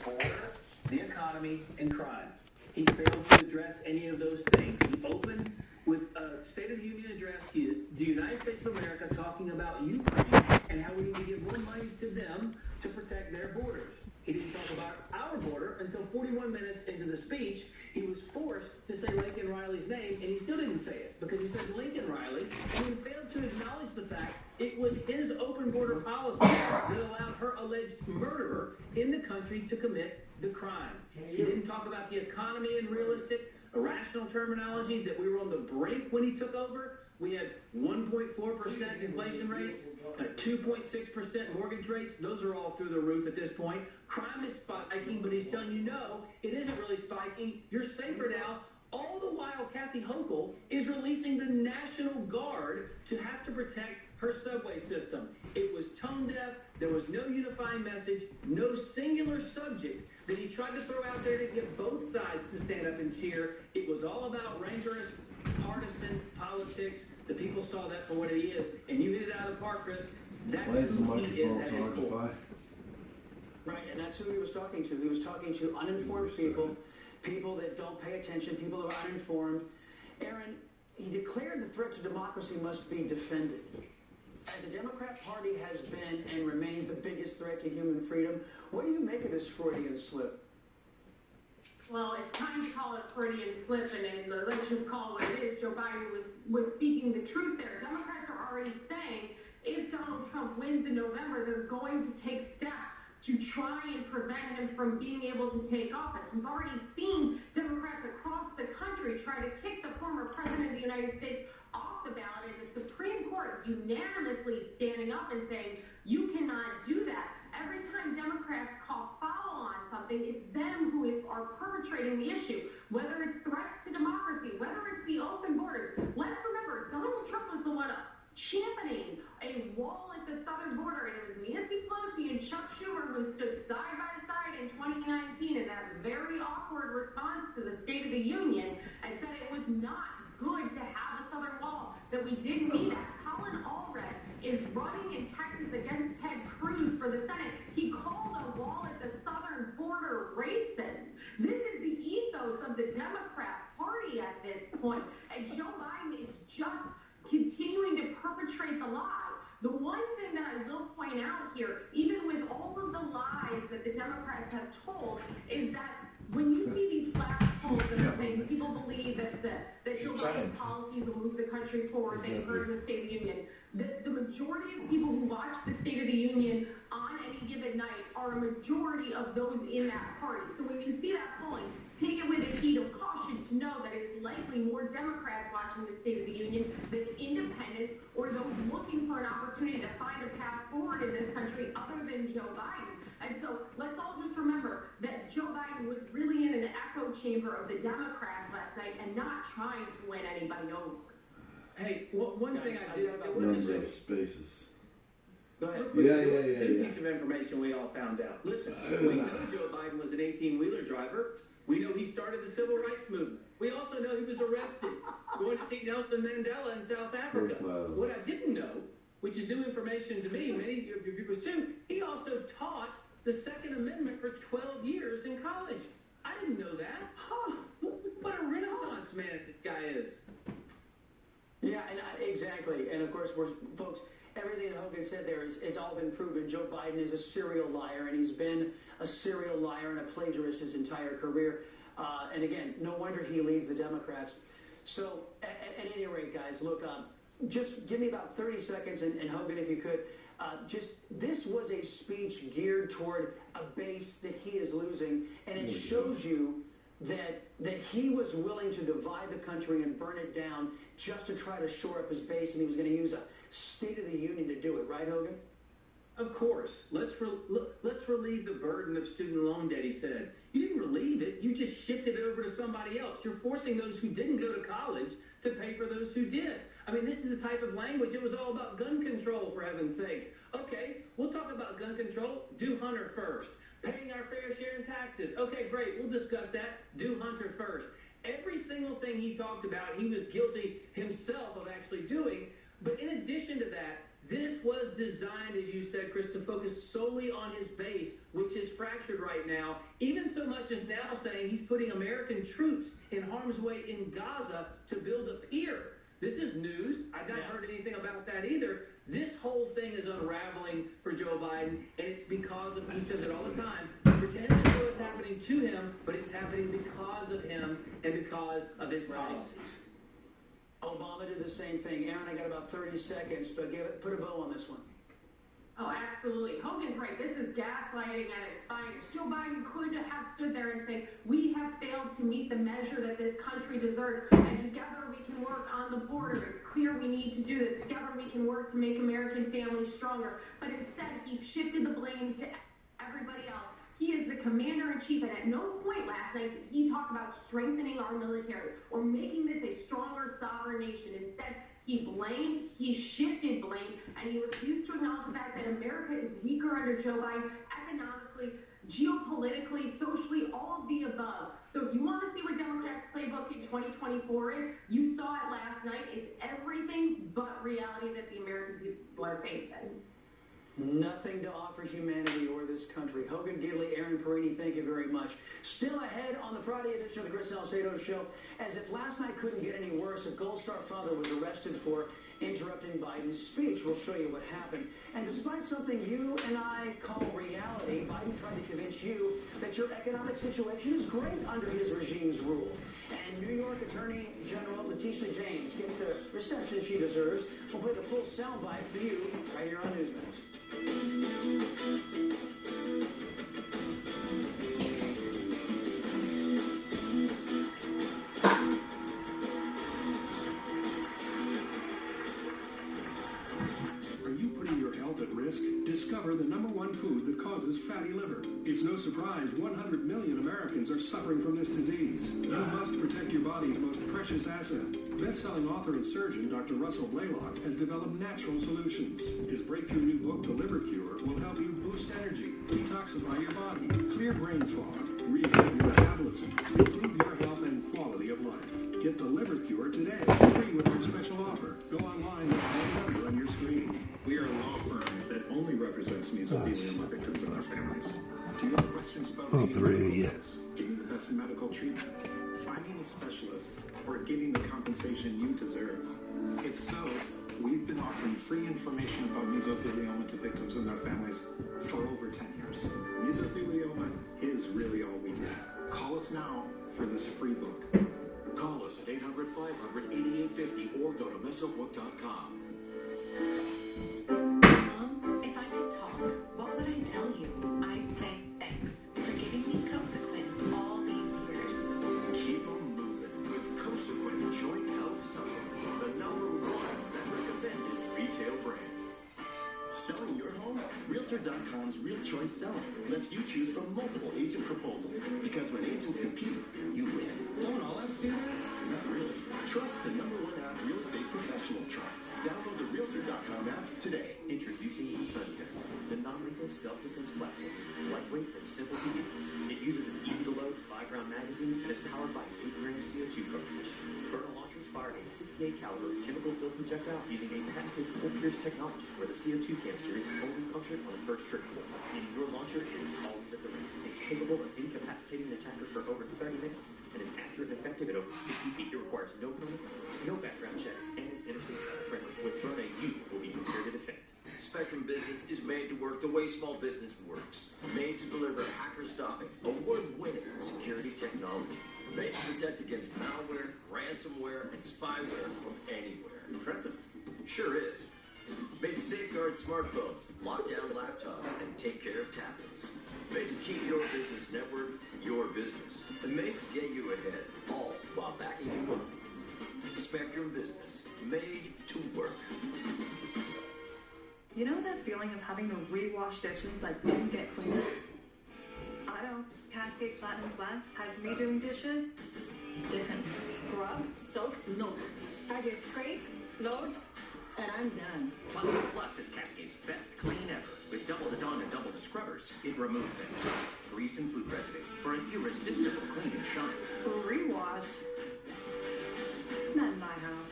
border, the economy, and crime. He failed to address any of those things. He opened with a State of the Union address to the United States of America talking about Ukraine and how we need to give more money to them to protect their borders. He didn't talk about our border until 41 minutes into the speech. He was forced to say Lincoln Riley's name, and he still didn't say it because he said Lincoln Riley, and he failed to acknowledge the fact it was his open border policy that allowed her alleged murderer in the country to commit the crime. He didn't talk about the economy in realistic, irrational terminology, that we were on the brink when he took over. We had 1.4% inflation rates, 2.6% mortgage rates. Those are all through the roof at this point. Crime is spiking, but he's telling you, no, it isn't really spiking. You're safer now. All the while, Kathy Hochul is releasing the National Guard to have to protect her subway system. It was tone deaf. There was no unifying message, no singular subject that he tried to throw out there to get both sides to stand up and cheer. It was all about rancorous, partisan politics. The people saw that for what it is, and you hit it out of the park, Chris. That's who he is at his core. Right, and that's who he was talking to. He was talking to uninformed people, people that don't pay attention, people that are uninformed. Aaron, he declared the threat to democracy must be defended. As the Democrat Party has been and remains the biggest threat to human freedom, what do you make of this Freudian slip? Well, it's time to call it Freudian slip, and let's just call it what it is. Joe Biden was speaking the truth there. Democrats are already saying if Donald Trump wins in November, they're going to take steps to try and prevent him from being able to take office. We've already seen Democrats across the country try to kick the former president of the United States off the ballot, and the Supreme Court unanimously standing up and saying, you cannot do that. Every time Democrats call foul on something, it's them who are perpetrating the issue, whether it's threats to democracy, whether it's the open borders. Let's remember, Donald Trump was the one championing a wall at the southern border, and it was Nancy Pelosi and Chuck Schumer who stood side by side in 2019 in that very awkward response to the State of the Union and said it was not good to have a southern wall, that we didn't need that. Colin Allred is running in Texas against Ted Cruz for the Senate. He called a wall at the southern border racist. This is the ethos of the Democrat Party at this point, and Joe Biden is just continuing to perpetrate the lie. The one thing that I will point out here, even with all of the lies that the Democrats have told, is that when you see these flash polls that are saying people believe that Joe Biden's policies will move the country forward, they've heard in the State of the Union, the majority of people who watch the State of the Union on any given night are a majority of those in that party. So when you see that polling, take it with a heat of caution to know that it's likely more Democrats watching the State of the Union than independents or those looking for an opportunity to find a path forward in this country other than Joe Biden. And so let's all just remember that Joe Biden was really in an echo chamber of the Democrats last night and not trying to win anybody over. Hey, one thing I did about number of spaces. Go ahead. Yeah. Piece of information we all found out. Listen, we know Joe Biden was an 18-wheeler driver. We know he started the civil rights movement. We also know he was arrested going to see Nelson Mandela in South Africa. What I didn't know, which is new information to me, many of your viewers too, he also taught the Second Amendment for 12 years in college. I didn't know that. What a renaissance man this guy is. Yeah, and exactly. And of course, folks, everything that Hogan said there is all been proven. Joe Biden is a serial liar, and he's been a serial liar and a plagiarist his entire career. And again, no wonder he leads the Democrats. So, at any rate, guys, look, just give me about 30 seconds, and Hogan, if you could, this was a speech geared toward a base that he is losing, and it shows you that he was willing to divide the country and burn it down just to try to shore up his base, and he was going to use a State of the Union to do it, right, Hogan? Of course. Let's relieve the burden of student loan debt, he said. You didn't relieve it. You just shifted it over to somebody else. You're forcing those who didn't go to college to pay for those who did. I mean, this is the type of language. It was all about gun control, for heaven's sakes. Okay, we'll talk about gun control. Do Hunter first. Paying our fair share in taxes. Okay, great. We'll discuss that. Do Hunter first. Every single thing he talked about, he was guilty himself of actually doing. But in addition to that, this was designed, as you said, Chris, to focus solely on his base, which is fractured. fractured right now, even so much as now saying he's putting American troops in harm's way in Gaza to build a pier. This is news. I've not heard anything about that either. This whole thing is unraveling for Joe Biden, and it's because of, he says it all the time, he pretends as though it's happening to him, but it's happening because of him and because of his policies. Obama did the same thing. Aaron, I got about 30 seconds, but put a bow on this one. Oh, absolutely. Hogan's right. This is gaslighting at its finest. Joe Biden could have stood there and said, we have failed to meet the measure that this country deserves, and together we can work on the border. It's clear we need to do this. Together we can work to make American families stronger. But instead, he shifted the blame to everybody else. He is the commander-in-chief, and at no point last night did he talk about strengthening our military or making this a stronger sovereign nation. Instead, he blamed, he shifted blame, and he refused to acknowledge the fact that America is weaker under Joe Biden economically, geopolitically, socially, all of the above. So if you want to see what Democrats' playbook in 2024 is, you saw it last night. It's everything but reality that the American people are facing. Nothing to offer humanity or this country. Hogan Gidley, Aaron Perini, thank you very much. Still ahead on the Friday edition of the Chris Salcedo Show, as if last night couldn't get any worse, a Gold Star father was arrested for interrupting Biden's speech. We'll show you what happened. And despite something you and I call reality, Biden tried to convince you that your economic situation is great under his regime's rule. And New York Attorney General Letitia James gets the reception she deserves. We'll play the full soundbite for you right here on Newsmax. Discover the #1 food that causes fatty liver. It's no surprise 100 million Americans are suffering from this disease. You must protect your body's most precious asset. Best-selling author and surgeon Dr. Russell Blaylock has developed natural solutions. His breakthrough new book, The Liver Cure, will help you boost energy, detoxify your body, clear brain fog, rebuild your metabolism, improve your health and quality of life. Get The Liver Cure today, free with our special offer. Go online and call the number on your screen. We are a law firm that only represents mesothelioma victims and their families. Do you have questions about getting the best medical treatment, finding a specialist, or getting the compensation you deserve? If so, we've been offering free information about mesothelioma to victims and their families for over 10 years. Mesothelioma is really all we do. Call us now for this free book. Call us at 800-500-8850 or go to mesobook.com. Mom, if I could talk, what would I tell you? I'd say thanks for giving me Cosequin all these years. Keep on moving with Cosequin Joint Health Supplements, the #1 recommended retail brand. Selling your home? Realtor.com's Real Choice Selling lets you choose from multiple agent proposals. Because when agents compete, you win. Don't all apps do that? Not really. Trust the #1 app real estate professionals trust. Download the Realtor.com app today. Introducing eHunter, the non-lethal self-defense platform. Lightweight and simple to use. It uses an easy-to-load 5-round magazine and is powered by an 8-ring CO2 cartridge. Burner launchers fire a 68 caliber chemical-filled projectile using a patented pull-pierce technology where the CO2 canister is only punctured on the first trigger pull. Meaning your launcher is always at the ready. It's capable of incapacitating an attacker for over 30 minutes and is accurate and effective at over 60 feet. It requires no permits, no background checks, and is interstate travel friendly. With Burner, you will be prepared to defend. Spectrum Business is made to work the way small business works. Made to deliver hacker-stopping, award-winning security technology. Made to protect against malware, ransomware, and spyware from anywhere. Impressive. Sure is. Made to safeguard smartphones, lock down laptops, and take care of tablets. Made to keep your business network your business. And made to get you ahead, all while backing you up. Spectrum Business. Made to work. You know that feeling of having to rewash dishes that didn't get cleaned? I know. Cascade Platinum Plus has me doing dishes different. Scrub, soak, no. I just scrape, load, and I'm done. Platinum Plus is Cascade's best clean ever. With double the Dawn and double the scrubbers, it removes the tough grease and food residue for an irresistible clean and shine. Rewash? Not in my house.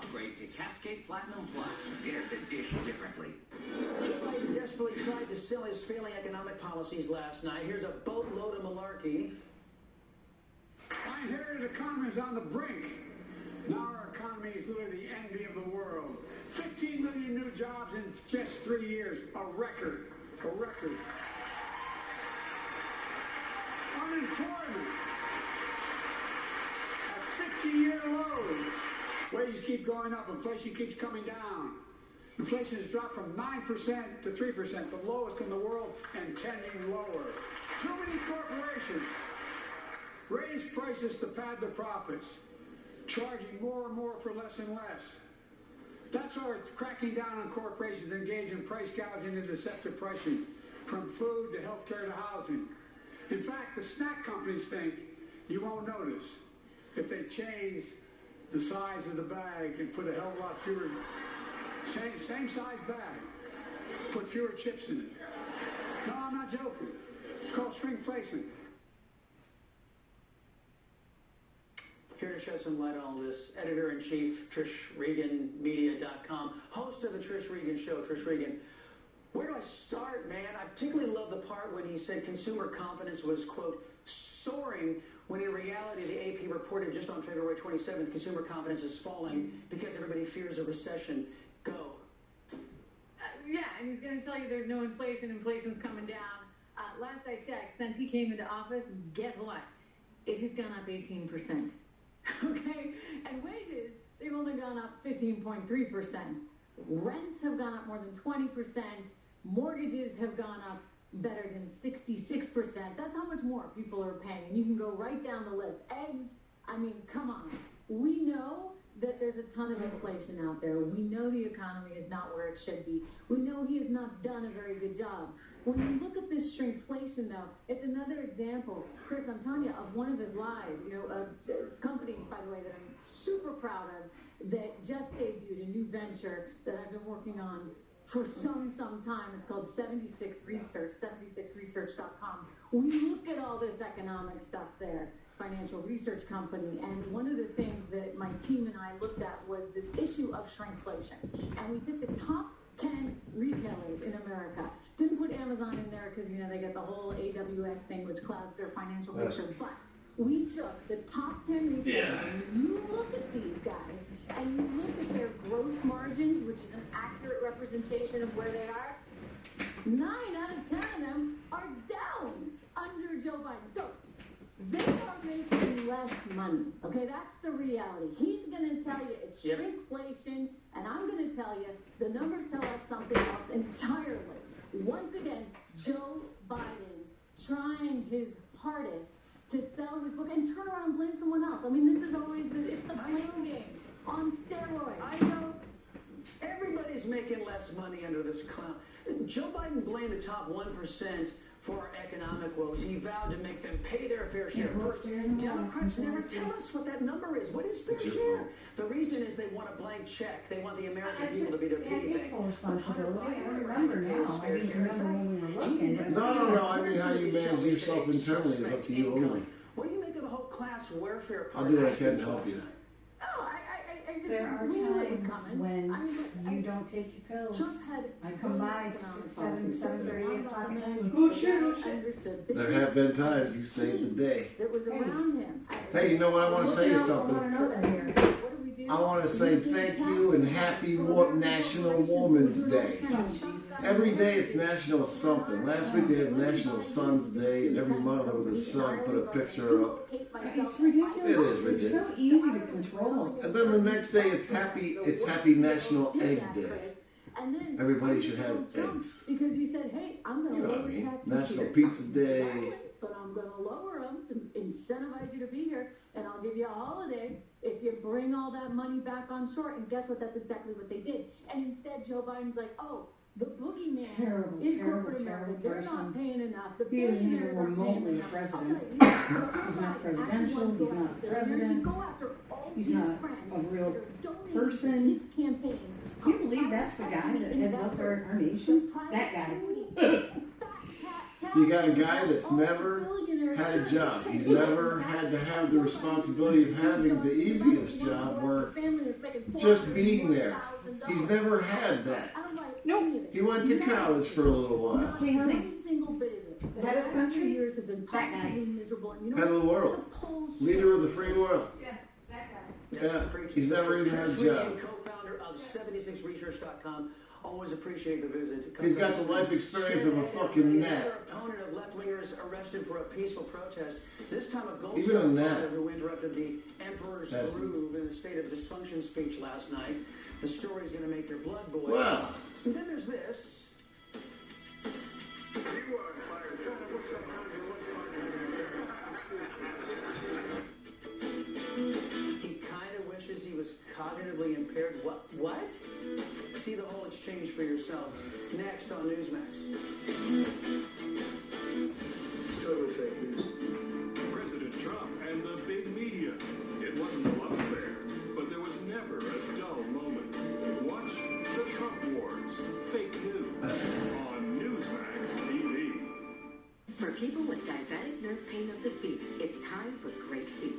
Upgrade to Cascade Platinum Plus. Dare to dish differently. Joe Biden desperately tried to sell his failing economic policies last night. Here's a boatload of malarkey. My inherited economy is on the brink. Now our economy is literally the envy of the world. 15 million new jobs in just 3 years. A record. A record. Unemployment at 50-year lows. Wages keep going up. Inflation keeps coming down. Inflation has dropped from 9% to 3%, the lowest in the world, and tending lower. Too many corporations raise prices to pad their profits, charging more and more for less and less. That's why we're cracking down on corporations engaged in price gouging and deceptive pricing, from food to healthcare to housing. In fact, the snack companies think you won't notice if they change the size of the bag and put a hell of a lot fewer, same size bag, put fewer chips in it. No, I'm not joking. It's called shrinkflation. Here to shed some light on all this, Editor-in-Chief, TrishReganMedia.com, host of the Trish Regan Show, Trish Regan. Where do I start, man? I particularly love the part when he said consumer confidence was, quote, soaring, when in reality the AP reported just on February 27th, consumer confidence is falling because everybody fears a recession. Go. Yeah, and he's going to tell you there's no inflation. Inflation's coming down. Last I checked, since he came into office, guess what? It has gone up 18%. Okay? And wages, they've only gone up 15.3%. Rents have gone up more than 20%. Mortgages have gone up better than 66%. That's how much more people are paying. And you can go right down the list. Eggs, I mean, come on. We know that there's a ton of inflation out there. We know the economy is not where it should be. We know he has not done a very good job. When you look at this shrinkflation, though, it's another example, Chris, I'm telling you, of one of his lies. You know, a company, by the way, that I'm super proud of, that just debuted a new venture that I've been working on for some time. It's called 76 Research, 76research.com. We look at all this economic stuff there, financial research company, and one of the things that my team and I looked at was this issue of shrinkflation. And we took the top 10 retailers in America. Didn't put Amazon in there because, you know, they get the whole AWS thing, which clouds their financial picture. But we took the top 10 retailers, and you look at these guys, and you look at their gross margins, which is an accurate representation of where they are. 9 out of 10 of them are down under Joe Biden. So they are making less money. Okay, that's the reality. He's going to tell you it's shrinkflation, and I'm going to tell you the numbers tell us something else entirely. Once again, Joe Biden trying his hardest to sell his book and turn around and blame someone else. I mean, this is always it's the blame game on steroids. I know. Everybody's making less money under this clown. Joe Biden blamed the top 1% for our economic woes. He vowed to make them pay their fair share first. Democrats never tell us what that number is. What is their share? The reason is they want a blank check. They want the American people to be their piggy bank. I remember now. I didn't remember when we were looking. No. I mean, how you manage yourself internally is up to you only. What do you make of the whole class welfare part? I'll do what I can to help you. There are times when you don't take your pills. I come by 7:30, 8 o'clock at night. Oh shit. There have been times you saved the day. That was around him. Hey, you know what? I want to tell you something. I want to say thank you and happy National Women's Day. Every day it's National something. Last week they had National Sun's Day, and every mother with a son put a picture up. It's ridiculous. It is ridiculous. It's so easy to control. And then the next day it's happy National Egg Day. Everybody should have eggs. Because he said, hey, I'm going to lower taxes National here. Pizza Day. But I'm going to lower them to incentivize you to be here, and I'll give you a holiday if you bring all that money back on shore. And guess what? That's exactly what they did. And instead, Joe Biden's like, oh, the boogeyman is corporate America. They're not paying enough. The he isn't even remotely a president. He's not presidential. He's not a president. He's not a real person. His campaign. Can you believe that's the guy that heads up our nation? That guy. You got a guy that's never had a job. He's never had to have the responsibility of having the easiest job where just being there. He's never had that. Nope. He went to college for a little while. Hey, honey. The head of the country? Years have been That guy. miserable. And you know Head of the world. Leader of the free world. Yeah, that guy. Yeah, he's never even had a job. Co-founder of 76research.com. Always appreciate the visit. He's got the life experience of a fucking gnat. Opponent of left-wingers arrested for a peaceful protest. This time a Gold Even a Star gnat. fighter who interrupted the Emperor's Groove in a state of dysfunction speech last night. The story's going to make your blood boil. Wow. And then there's this. He kind of wishes he was cognitively impaired. What? See the whole exchange for yourself. Next on Newsmax. It's totally fake news. President Trump and the big media. It wasn't a love affair, but there was never a dull moment. Watch the Trump Wars. Fake news on Newsmax TV. For people with diabetic nerve pain of the feet, it's time for Great Feet.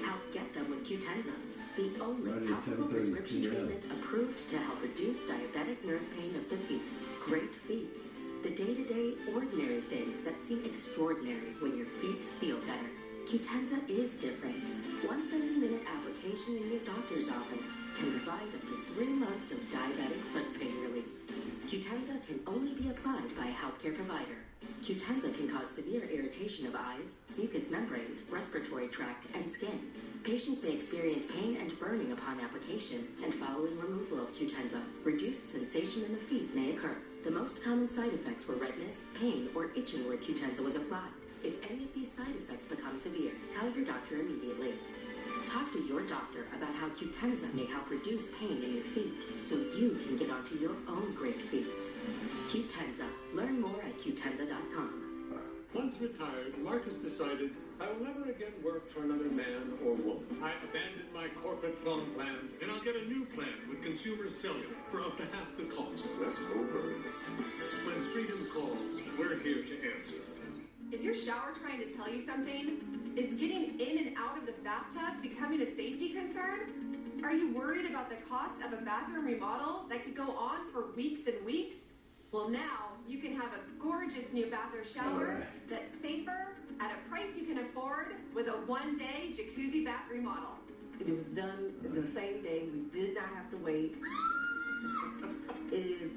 Help get them with Cutenza, the only topical prescription treatment approved to help reduce diabetic nerve pain of the feet. Great Feet. The day-to-day, ordinary things that seem extraordinary when your feet feel better. Cutenza is different. One 30-minute application in your doctor's office can provide up to 3 months of diabetic foot pain relief. Cutenza can only be applied by a healthcare provider. Cutenza can cause severe irritation of eyes, mucous membranes, respiratory tract, and skin. Patients may experience pain and burning upon application and following removal of Cutenza. Reduced sensation in the feet may occur. The most common side effects were redness, pain, or itching where Cutenza was applied. If any of these side effects become severe, tell your doctor immediately. Talk to your doctor about how Cutenza may help reduce pain in your feet so you can get onto your own great feet. Cutenza. Learn more at Cutenza.com. Once retired, Marcus decided, I will never again work for another man or woman. I abandoned my corporate phone plan, and I'll get a new plan with Consumer Cellular for up to half the cost. Let's go, birds. When freedom calls, we're here to answer. Is your shower trying to tell you something? Is getting in and out of the bathtub becoming a safety concern? Are you worried about the cost of a bathroom remodel that could go on for weeks and weeks? Well, now you can have a gorgeous new bathroom shower that's safer at a price you can afford with a one-day jacuzzi bath remodel. It was done the same day. We did not have to wait. It is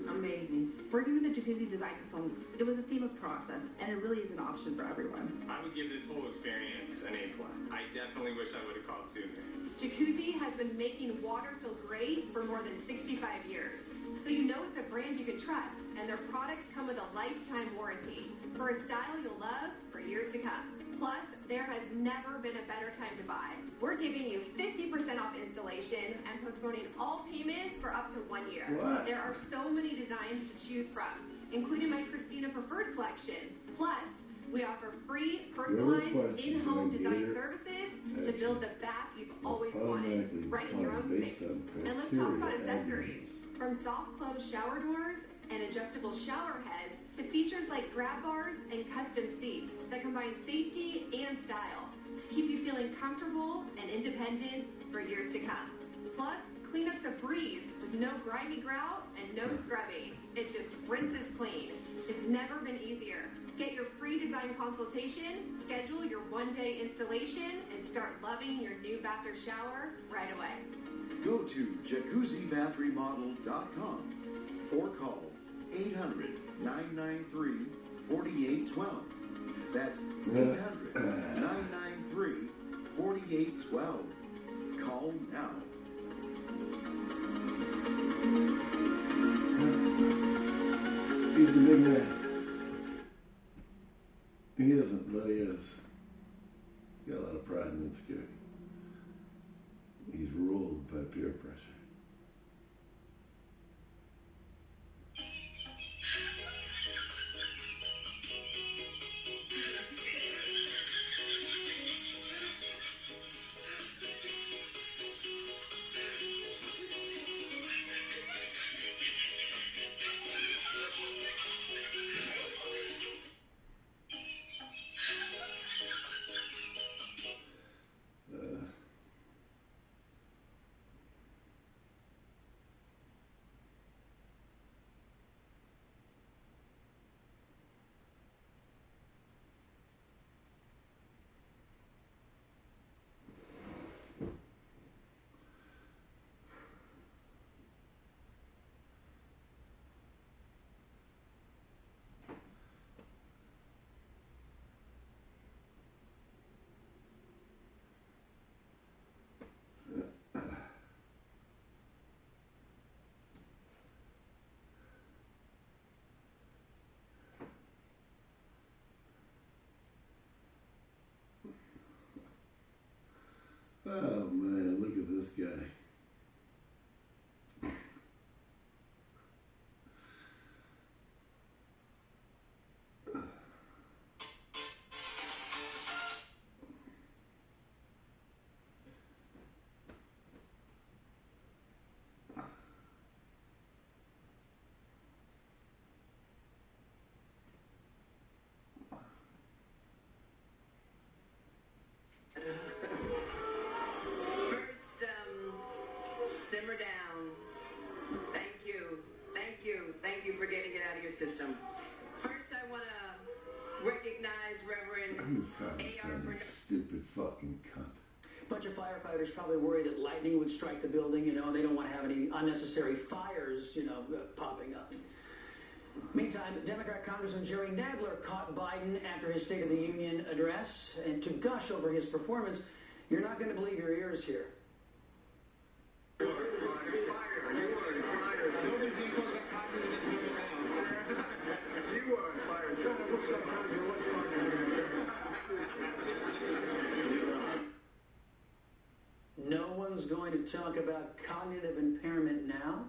amazing. Working with the jacuzzi design consultants, it was a seamless process, and it really is an option for everyone. I would give this whole experience an A+. I definitely wish I would have called sooner. Jacuzzi has been making water feel great for more than 65 years. So you know it's a brand you can trust, and their products come with a lifetime warranty for a style you'll love for years to come. Plus, there has never been a better time to buy. We're giving you 50% off installation and postponing all payments for up to 1 year. What? There are so many designs to choose from, including my Christina Preferred collection. Plus, we offer free, personalized, in-home design services to build the bath you've always wanted, right in your own space. And let's talk about accessories. From soft close shower doors and adjustable shower heads to features like grab bars and custom seats that combine safety and style to keep you feeling comfortable and independent for years to come. Plus, cleanup's a breeze with no grimy grout and no scrubbing. It just rinses clean. It's never been easier. Get your free design consultation, schedule your one-day installation, and start loving your new bath or shower right away. Go to jacuzzibathremodel.com or call 800-993-4812. That's 800-993-4812. Call now. He's the big man. He isn't, but he is. He's got a lot of pride and insecurity. He's ruled by peer pressure. Oh man, look at this guy. Simmer down. Thank you. Thank you. Thank you for getting it out of your system. First, I want to recognize Reverend A.R. Stupid fucking cunt. A bunch of firefighters probably worried that lightning would strike the building. You know, they don't want to have any unnecessary fires, popping up. Meantime, Democrat Congressman Jerry Nadler caught Biden after his State of the Union address, and to gush over his performance, you're not going to believe your ears here. No one's going to talk about cognitive impairment now.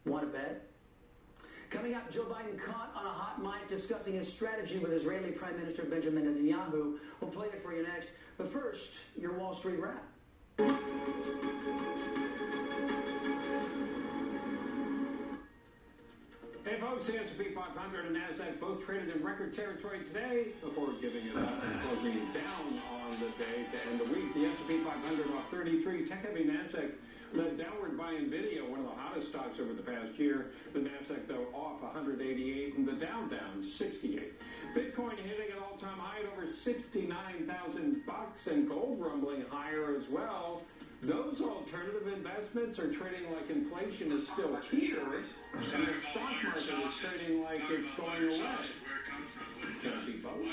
Want to bet? Coming up, Joe Biden caught on a hot mic discussing his strategy with Israeli Prime Minister Benjamin Netanyahu. We'll play it for you next. But first, your Wall Street wrap. Hey folks, the S&P 500 and NASDAQ both traded in record territory today before giving it up and closing down on the day to end the week. The S&P 500 off 33. Tech-heavy NASDAQ led downward by NVIDIA, one of the hottest stocks over the past year. The NASDAQ, though, off 188 and the Dow down 68. Bitcoin hitting an all-time high at over $69,000 and gold rumbling higher as well. Those alternative investments are trading like inflation is still here, and the stock market is trading like it's going away. Can it be both?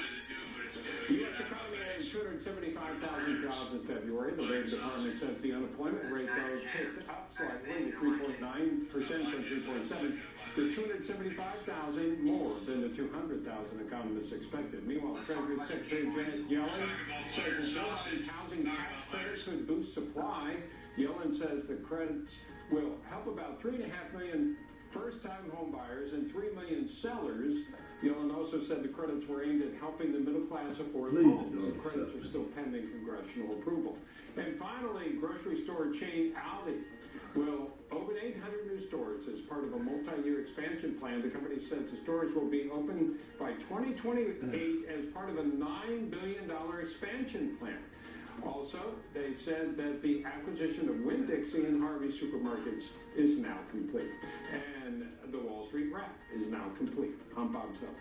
The U.S. economy added 275,000 jobs in February. The Labor Department says the unemployment rate, though, ticked up slightly to 3.9% from 3.7%. The 275,000 more than the 200,000 economists expected. Meanwhile, Treasury Secretary Janet Yellen says Joe Biden's housing tax credits could boost supply. Yellen says the credits will help about 3.5 million first-time homebuyers and 3 million sellers. Yellen also said the credits were aimed at helping the middle class afford homes. The credits are still pending congressional approval. And finally, grocery store chain Aldi will open 800 new stores as part of a multi-year expansion plan. The company says the stores will be open by 2028 as part of a $9 billion expansion plan. Also, they said that the acquisition of Winn-Dixie and Harvey supermarkets is now complete. And the Wall Street wrap is now complete. I'm Bob Sellers.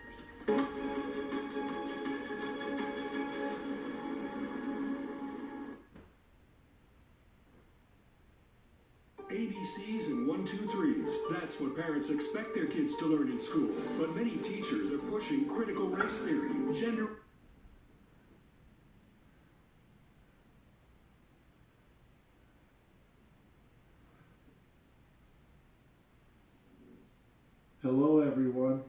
ABCs and 1, 2, 3s. That's what parents expect their kids to learn in school. But many teachers are pushing critical race theory, gender... Hello, everyone.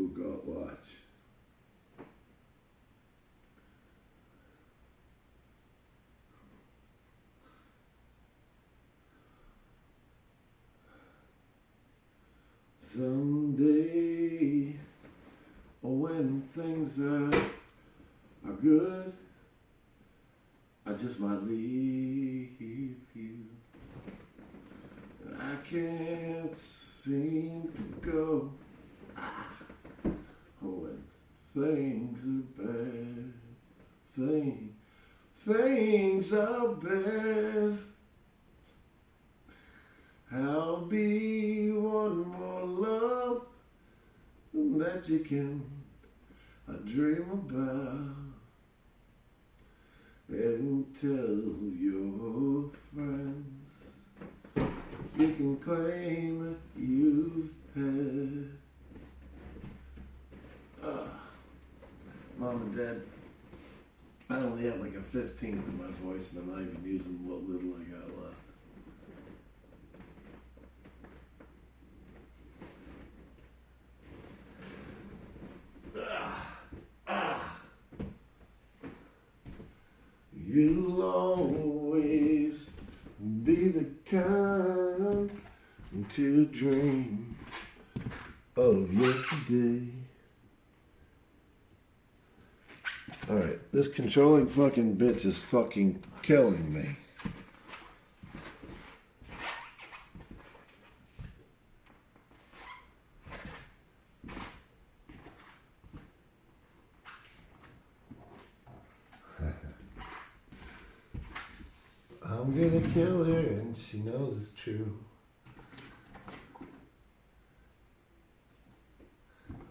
Oh God, watch. Someday, when things are good, I just might leave you. I can't seem to go when things are bad. Things are bad. I'll be one more love that you can dream about and tell your friends. You can claim that you've had. Mom and Dad, I only have like a 15th of my voice and I'm not even using what little I got left. You'll always be the kind to dream of yesterday. Alright, this controlling fucking bitch is fucking killing me. I'm gonna kill her and she knows it's true.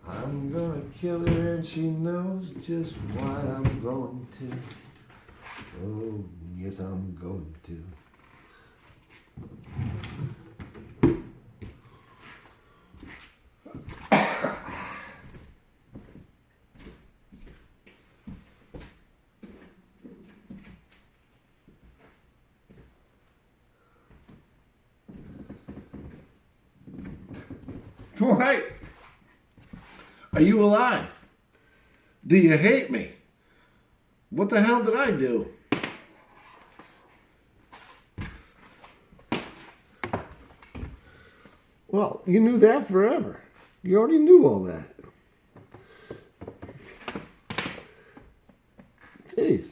I'm gonna kill her and she knows just why I'm going to. Oh, yes, I'm going to. Why? Are you alive? Do you hate me? What the hell did I do? Well, you knew that forever. You already knew all that. Jeez.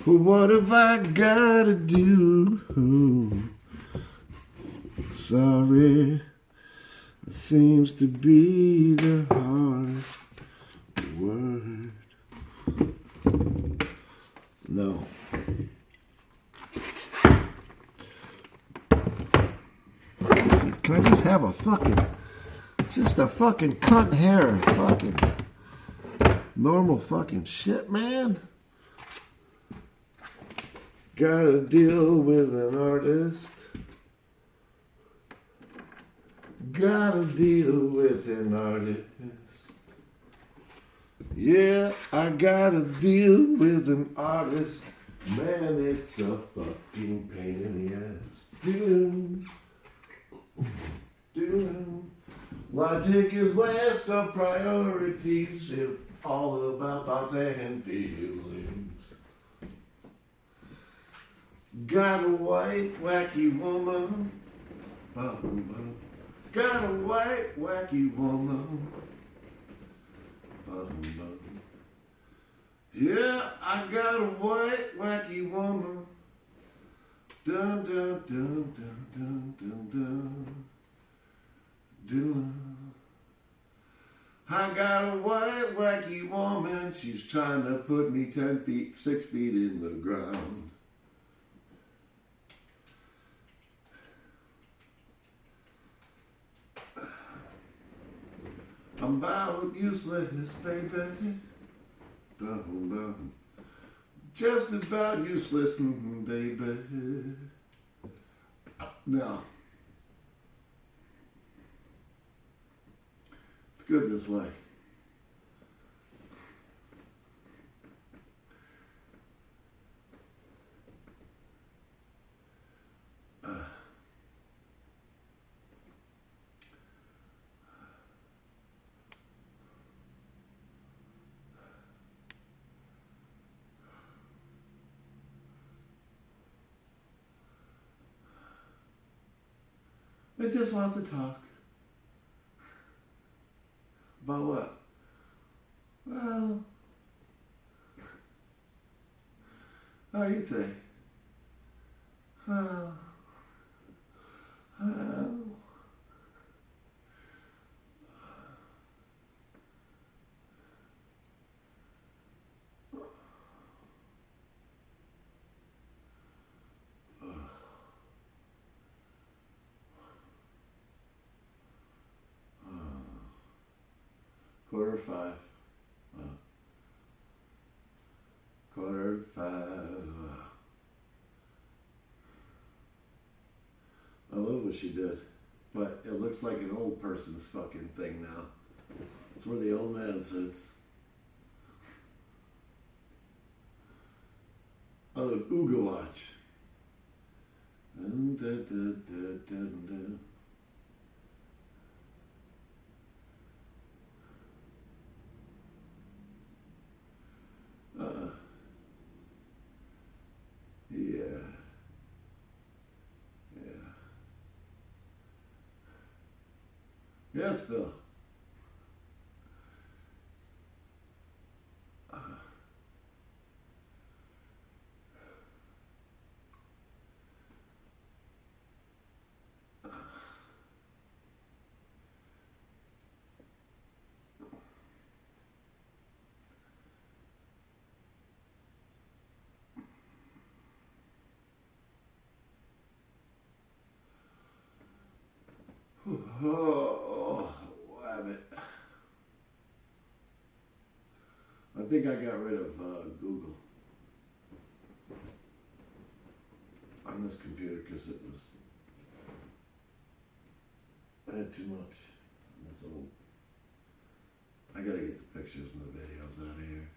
What have I gotta do? Sorry, it seems to be the hard word. No. Can I just have a fucking cunt hair, fucking normal fucking shit, man? Gotta deal with an artist. Gotta deal with an artist. Yeah, I gotta deal with an artist. Man, it's a fucking pain in the ass. Logic is last of priorities. It's all about thoughts and feelings. Got a white, wacky woman. Got a white, wacky woman. Yeah, I got a white, wacky woman. Dun dun dun dun dun dun dun. Dun. I got a white, wacky woman. She's trying to put me 6 feet in the ground. I'm about useless, baby. Just about useless, baby. No. It's good this way. It just wants to talk. About what? Well, how are you today? Well, quarter to 5. Quarter to 5. I love what she did, but it looks like an old person's fucking thing now. It's where the old man sits. Oh, Ooga Watch. Yeah. Yeah. Yes, Bill. Oh, damn it. I think I got rid of Google on this computer because it was, I had too much. So I gotta get the pictures and the videos out of here.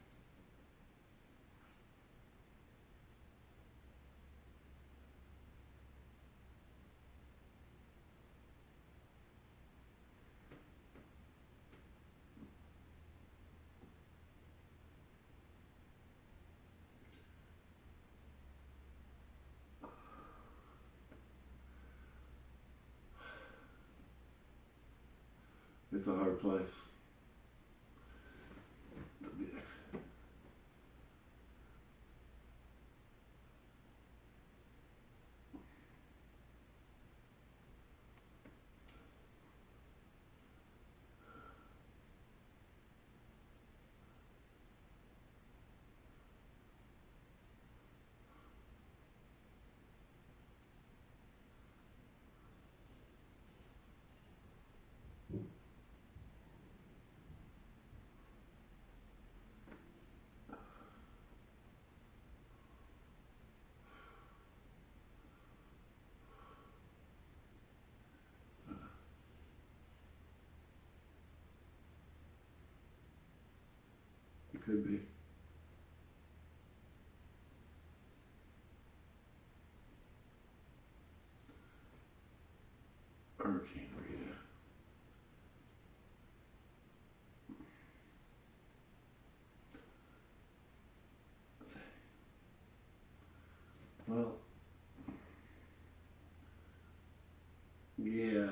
It's a hard place to be. It could be. Hurricane Rita. Well, yeah.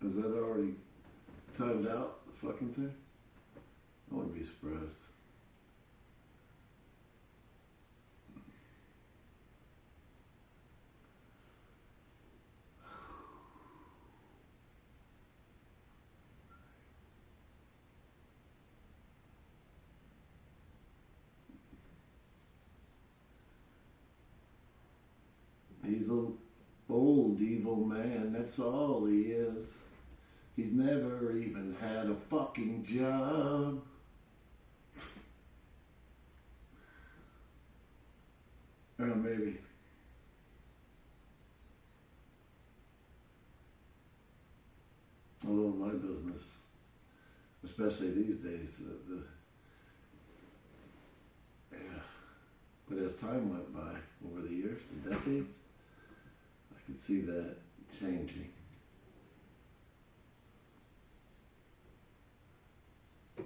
Is that already timed out, the fucking thing? I wouldn't be surprised. He's an old evil man, that's all he is. He's never even had a fucking job. maybe. Although in my business, especially these days, yeah. But as time went by, over the years, the decades, I could see that changing. Oh,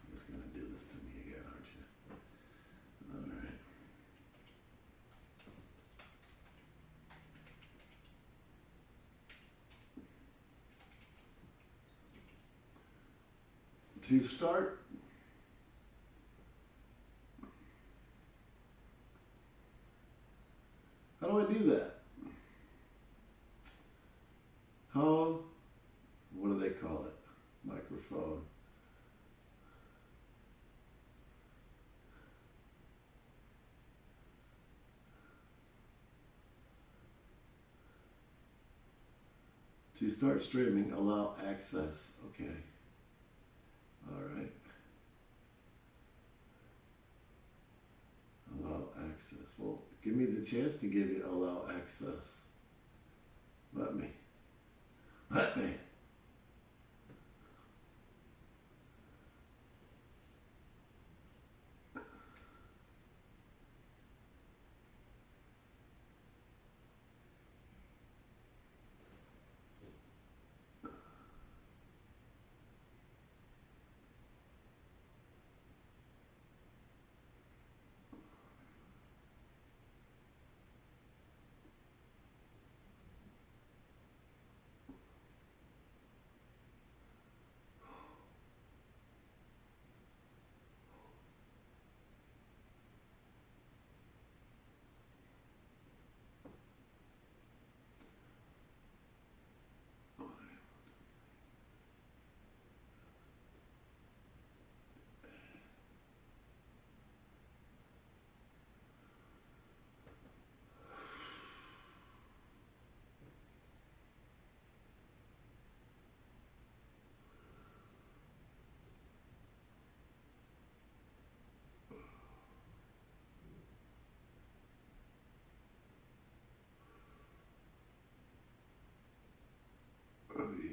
you're just gonna do this to me again, aren't you? All right. To start, how do I do that? How, what do they call it? Microphone. To start streaming, allow access. Okay. All right. Allow access. Well, give me the chance to give you allow access. Let me. Let me.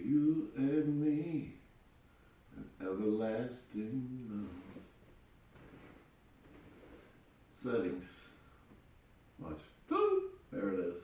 You and me, an everlasting love. Settings. Watch. Boom. There it is.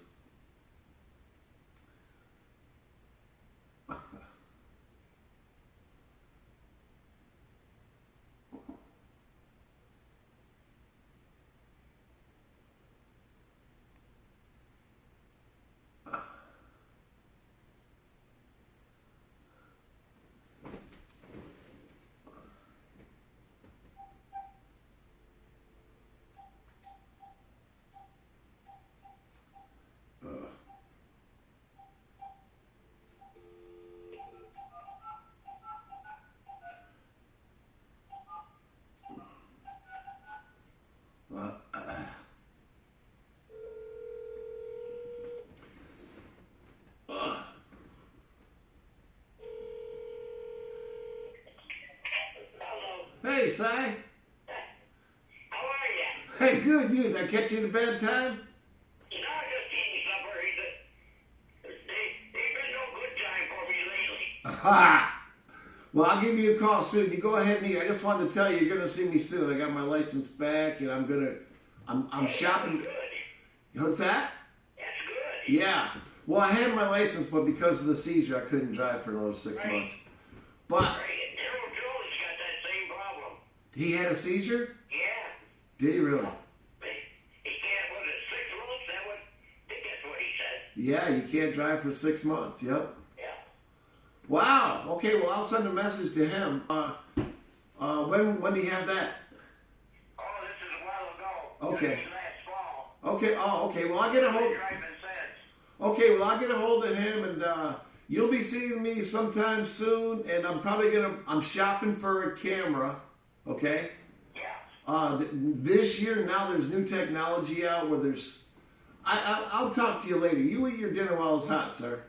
Hey, Si. How are you? Hey, good, dude. Did I catch you at a bad time? No, just eating supper. They've been no good time for me lately. Aha! Well, I'll give you a call soon. You go ahead and eat. I just wanted to tell you, you're going to see me soon. I got my license back, and I'm shopping. That's good. What's that? That's good. Yeah. Well, I had my license, but because of the seizure, I couldn't drive for another 6 months. But Right. Harold Jones got that same problem. he had a seizure? Yeah. Did he really? He can't, was it 6 months? I think that's what he said. Yeah, you can't drive for 6 months. Yep. Yeah. Wow. Okay, well, I'll send a message to him. When do you have that? Oh, this is a while ago. Okay. This last fall. Okay. Oh, okay. Well, I'll get a hold. Driving since. Okay. Well, I'll get a hold of him, and you'll be seeing me sometime soon. And I'm shopping for a camera. Okay. Yeah. This year now there's new technology out where there's. I'll talk to you later. You eat your dinner while it's hot, sir.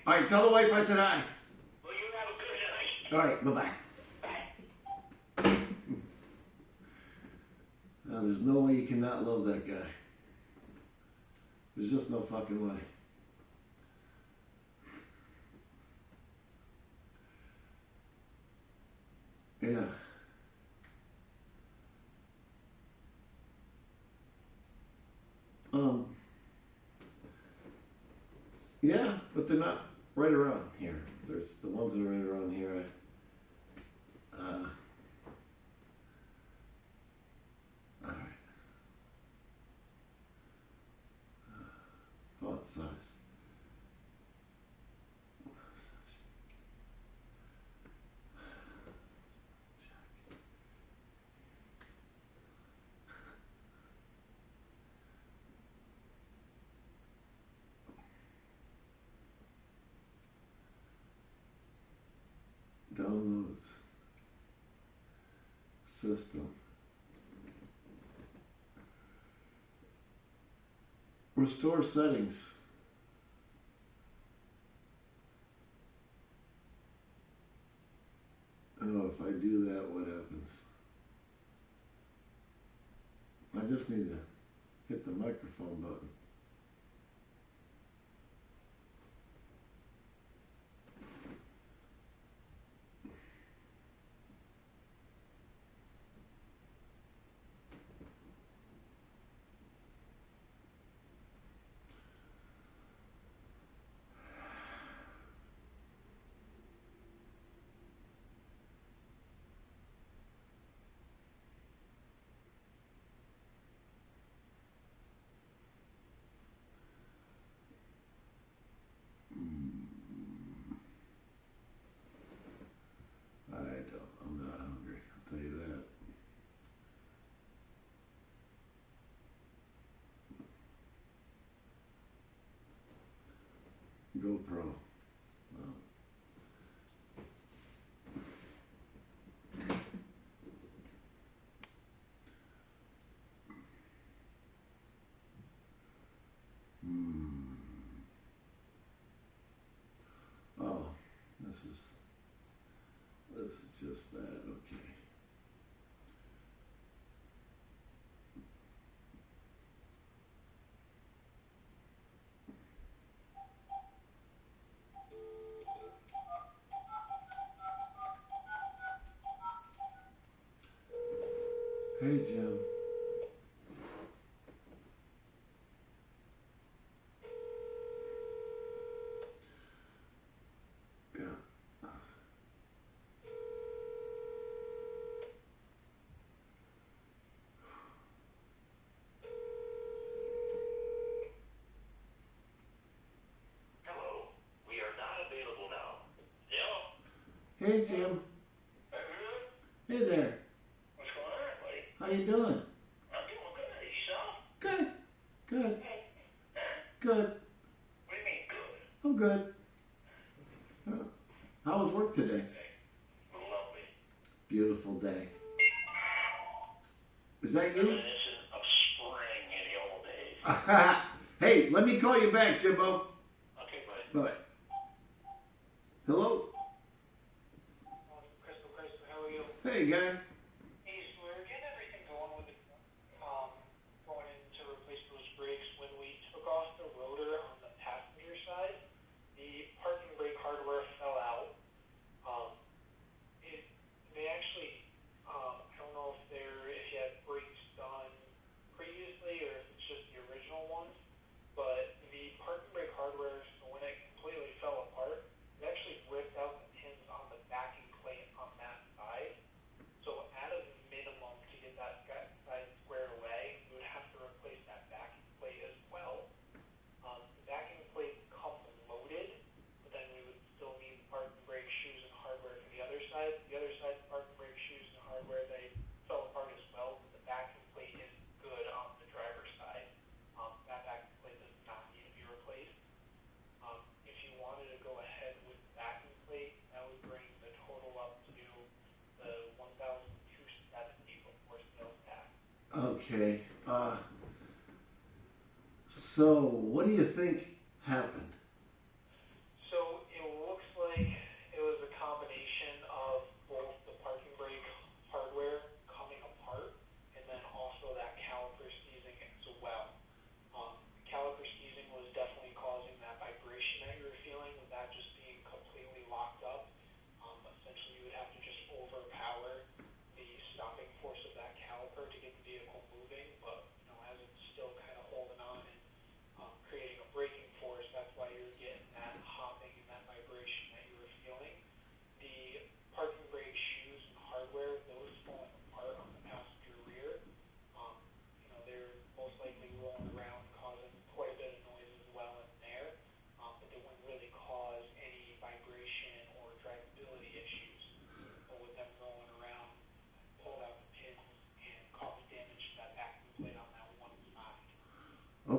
All right. Tell the wife I said hi. Well, you have a good night. All right, bye-bye. Now, there's no way you cannot love that guy. There's just no fucking way. Yeah. Yeah, but they're not right around here. There's the ones that are right around here. All right. Font size. Downloads. System. Restore settings. Oh, if I do that, what happens? I just need to hit the microphone button. I'm not hungry, I'll tell you that. GoPro. No. Oh, this is just that, okay. Hey, Jim. Yeah. Hello. We are not available now. Hello. Hey, Jim. Hey there. What's going on, buddy? How you doing? I'm doing good. Yourself? Good. Good. Huh? Good. What do you mean good? I'm good. How was work today? Lovely. Beautiful day. Is that you? Reminiscent of spring in the old days. Hey, let me call you back, Jimbo. Okay, buddy. Bye. Hello? Crystal, how are you? Hey, guy. Hey, so we're getting everything going with the, going in to replace those brakes. When we took off the rotor on the passenger side, the parking brake hardware fell out. They actually, I don't know if you had brakes done previously or if it's just the original ones, but the parking brake hardware, so when it completely fell apart, it actually ripped out the pins on the backing plate on that side. So at a minimum, to get that side squared away, we would have to replace that backing plate as well. The backing plate comes loaded, but then we would still need the parking brake shoes and hardware for the other side. The other side, the parking brake shoes and hardware, they fell apart as well, but the backing plate is good on the driver's side. That backing plate does not need to be replaced. If you wanted to go ahead with the backing plate, that would bring the total up to the $1,270 before sales tax. Okay. So, what do you think happened? So it looks like it was a combination of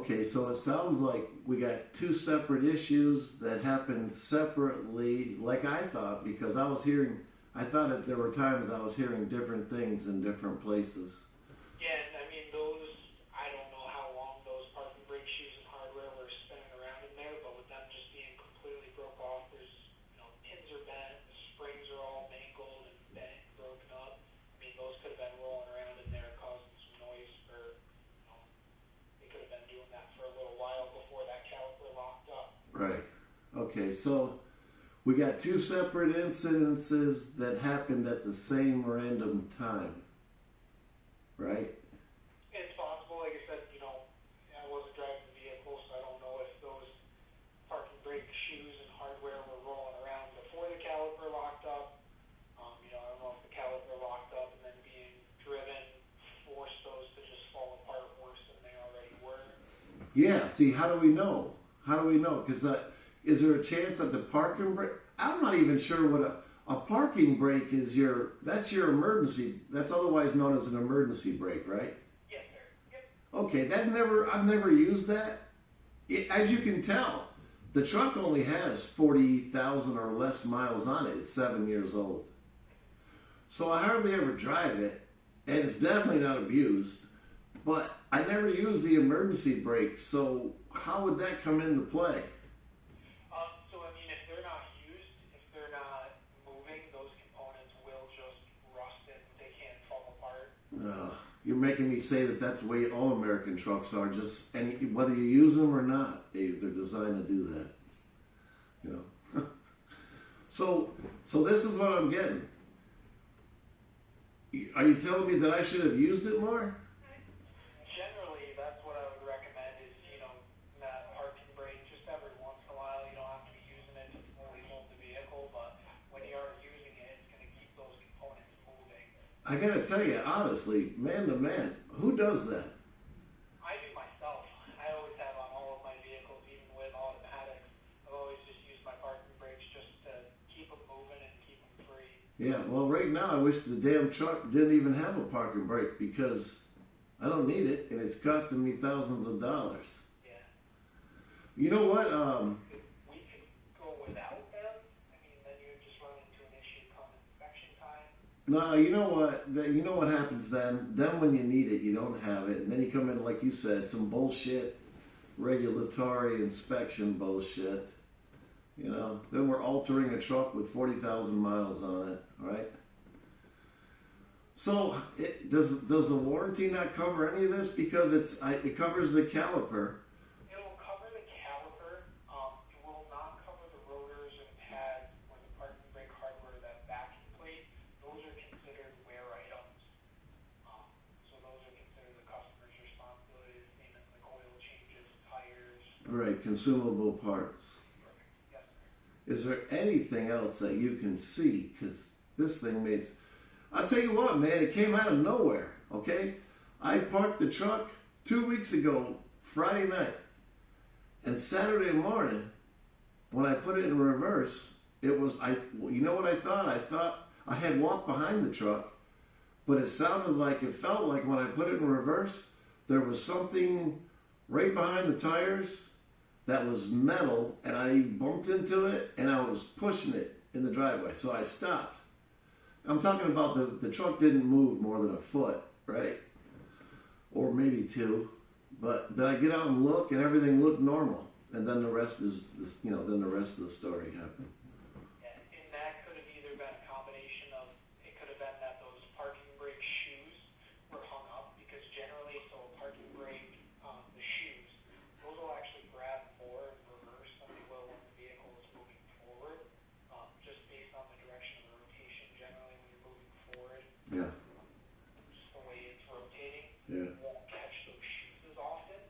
Okay, so it sounds like we got two separate issues that happened separately, like I thought, because I thought that there were times I was hearing different things in different places. Yeah, and I mean, those, I don't know how long those parking brake shoes and hardware were spinning around in there, but with them just being completely broke off, there's, pins are bent, the springs are all mangled and bent and broken up. I mean, those could have been rolling around in there causing some noise for, they could have been doing that for a little while before that caliper locked up. Right. Okay, so we got two separate incidences that happened at the same random time. Right? It's possible. Like I said, I wasn't driving the vehicle, so I don't know if those parking brake shoes and hardware were rolling around before the caliper locked up. I don't know if the caliper locked up and then being driven forced those to just fall apart worse than they already were. Yeah, see, how do we know? How do we know? Because is there a chance that the parking brake... I'm not even sure what a parking brake is. That's your emergency. That's otherwise known as an emergency brake, right? Yes, sir. Yep. Okay, I've never used that. As you can tell, the truck only has 40,000 or less miles on it. It's 7 years old. So I hardly ever drive it, and it's definitely not abused. But I never use the emergency brake, so how would that come into play? So, I mean, if they're not used, if they're not moving, those components will just rust and they can't fall apart. You're making me say that that's the way all American trucks are. And whether you use them or not, they're designed to do that. So this is what I'm getting. Are you telling me that I should have used it more? Generally, that's what I would recommend is, that parking brake just every once in a while. You don't have to be using it to fully hold the vehicle, but when you are using it, it's going to keep those components moving. I gotta tell you, honestly, man to man, who does that? I do myself. I always have on all of my vehicles, even with automatics. I've always just used my parking brakes just to keep them moving and keep them free. Yeah, well, right now I wish the damn truck didn't even have a parking brake because I don't need it and it's costing me thousands of dollars. Yeah. You know what? We could go without them. I mean, then you would just run into an issue come inspection time. No, you know what? You know what happens then? Then when you need it, you don't have it, and then you come in, like you said, some bullshit, regulatory inspection bullshit. Then we're altering a truck with 40,000 miles on it, right? So does the warranty not cover any of this? Because it covers the caliper. It will cover the caliper. It will not cover the rotors and pads or the parking brake hardware, that backing plate. Those are considered wear items. So those are considered the customer's responsibility. The same as like oil changes, tires. Right, consumable parts. Is there anything else that you can see? Because this thing makes... I'll tell you what, man, it came out of nowhere, okay? I parked the truck 2 weeks ago, Friday night. And Saturday morning, when I put it in reverse, you know what I thought? I thought I had walked behind the truck, but it felt like when I put it in reverse, there was something right behind the tires that was metal, and I bumped into it, and I was pushing it in the driveway, so I stopped. I'm talking about the truck didn't move more than a foot, right? Or maybe 2. But then I get out and look, and everything looked normal. And then the rest of the story happened. And that could have either been a combination of, it could have been that those parking brake shoes were hung up, because generally, so a parking brake, the shoes, those will actually grab more in reverse than they will when the vehicle is moving forward, just based on the direction of the rotation. Generally, when you're moving forward, Yeah. Just the way it's rotating, Yeah. it won't catch those shoes as often.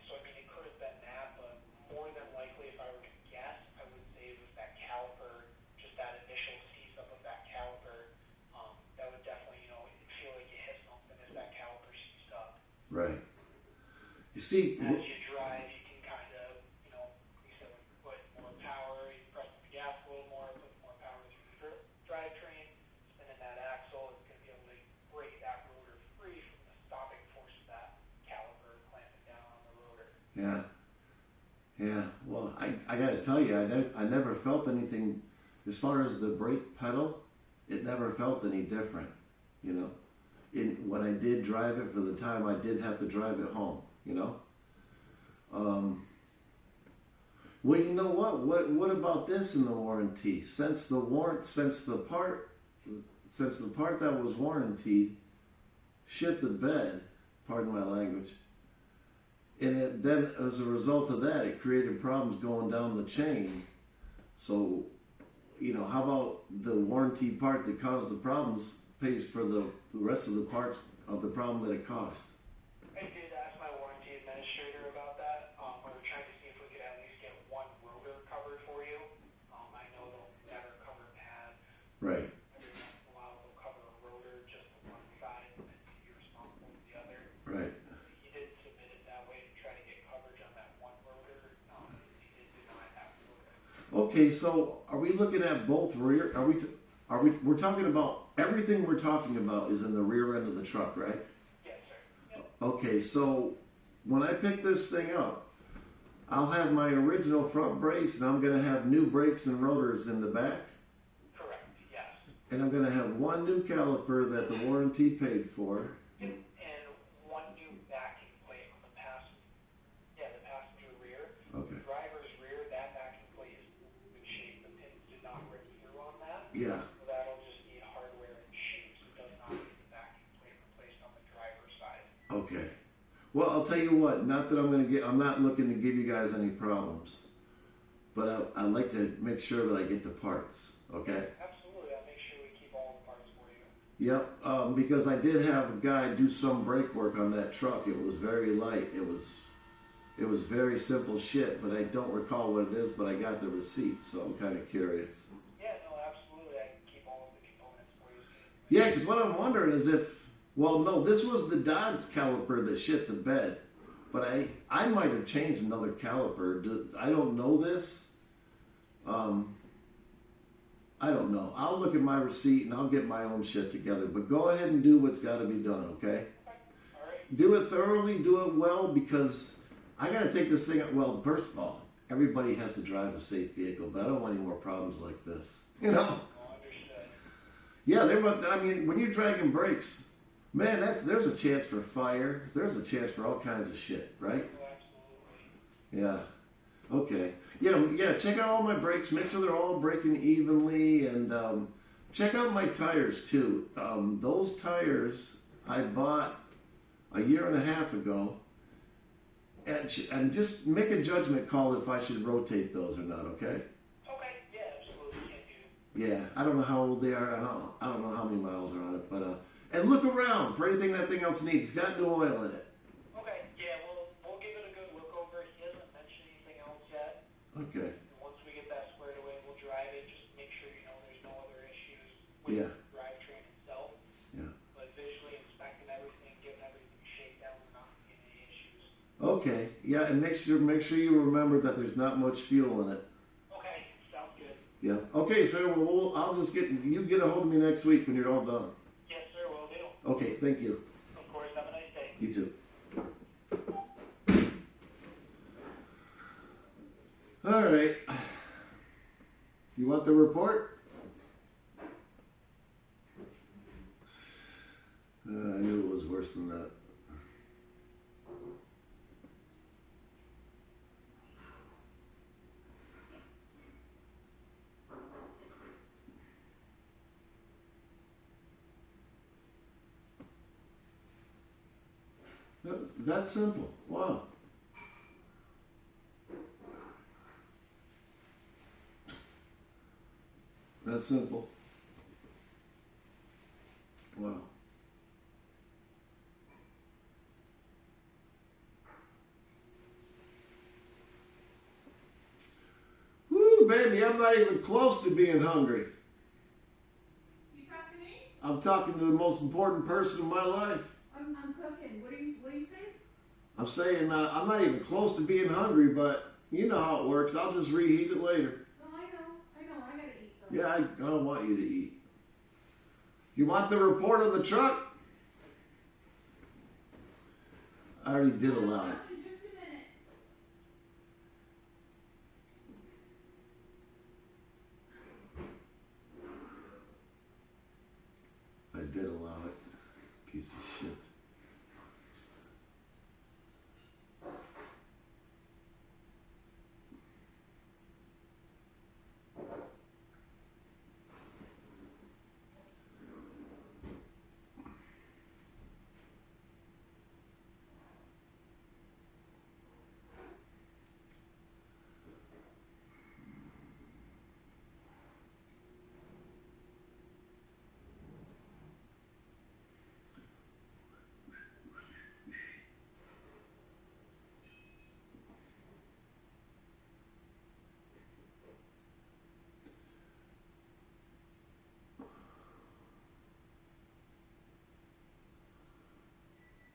So, I mean, it could have been that, but more than likely, if I were to guess, I would say it was that caliper, just that initial seize-up of that caliper. That would definitely, feel like you hit something if that caliper seized up. Right. You see... As you drive, you can kind of, you said, put more power, you press the gas a little more, put more power through the drivetrain, spinning that axle, it's going to be able to break that rotor free from the stopping force of that caliper clamping down on the rotor. Yeah. Yeah. Well, I got to tell you, I never felt anything, as far as the brake pedal, it never felt any different, you know. When I did drive it for the time I did have to drive it home, you know. Well, you know what about this in the warranty? Since the part that was warranted shit the bed, pardon my language, and then as a result of that, it created problems going down the chain. So, you know, how about the warranty part that caused the problems pays for the rest of the parts of the problem that it caused? I did ask my warranty administrator about that. We were trying to see if we could at least get one rotor covered for you. I know they'll never cover pads. Right. Every once in a while they'll cover a rotor, just the one side, and then you're responsible for the other. Right. He did submit it that way to try to get coverage on that one rotor. He did deny that rotor. Okay, so are we looking at both rear? We're talking about everything we're talking about is in the rear end of the truck, right? Yes, sir. Yep. Okay, so when I pick this thing up, I'll have my original front brakes, and I'm going to have new brakes and rotors in the back. Correct. Yes. And I'm going to have one new caliper that the warranty paid for. And one new backing plate on the passenger rear. Okay. The driver's rear, that backing plate is in good shape. The pins did not rip through on that. Yeah. So that'll just need hardware and shoes. It does not need the backing plate replaced on the driver's side. Okay. Well, I'll tell you what. Not that I'm not looking to give you guys any problems, but I'd like to make sure that I get the parts. Okay. Absolutely. I'll make sure we keep all the parts for you. Yep. Because I did have a guy do some brake work on that truck. It was very light. It was very simple shit, but I don't recall what it is. But I got the receipt, so I'm kind of curious. Yeah. No. Absolutely. I can keep all of the components for you. Yeah, because what I'm wondering is if. Well, no, this was the Dodge caliper that shit the bed, but I might have changed another caliper. I don't know this. I don't know. I'll look at my receipt and I'll get my own shit together. But go ahead and do what's got to be done, okay? All right. Do it thoroughly, do it well, because I got to take this thing up. Well, first of all, everybody has to drive a safe vehicle, but I don't want any more problems like this. You know? Understood. Yeah, I mean, when you're dragging brakes, man, there's a chance for fire. There's a chance for all kinds of shit, right? Oh, absolutely. Yeah. Okay. Yeah. Check out all my brakes. Make sure they're all braking evenly, and check out my tires too. Those tires I bought a year and a half ago, and just make a judgment call if I should rotate those or not. Okay. Okay. Yeah. Absolutely. Can do. Yeah. I don't know how old they are. I don't know how many miles are on it, but and look around for anything that thing else needs. It's got new oil in it. Okay. Yeah. We'll give it a good look over. He hasn't mentioned anything else yet. Okay. And once we get that squared away, we'll drive it. Just make sure there's no other issues with the drivetrain itself. Yeah. But visually inspecting everything, getting everything shaped out, we're not getting any issues. Okay. Yeah, and make sure you remember that there's not much fuel in it. Okay. Sounds good. Yeah. Okay, sir. Well, I'll just get a hold of me next week when you're all done. Yes, sir. Will do. Okay. Thank you. Of course. Have a nice day. You too. All right. You want the report? I knew it was worse than that. That's simple. Wow. That's simple. Wow. Woo, baby, I'm not even close to being hungry. You talking to me? I'm talking to the most important person in my life. I'm cooking. What are you saying? I'm saying I'm not even close to being hungry, but you know how it works. I'll just reheat it later. No, I know. I gotta eat though. Yeah, I don't want you to eat. You want the report of the truck? I already did allow it. In just a minute.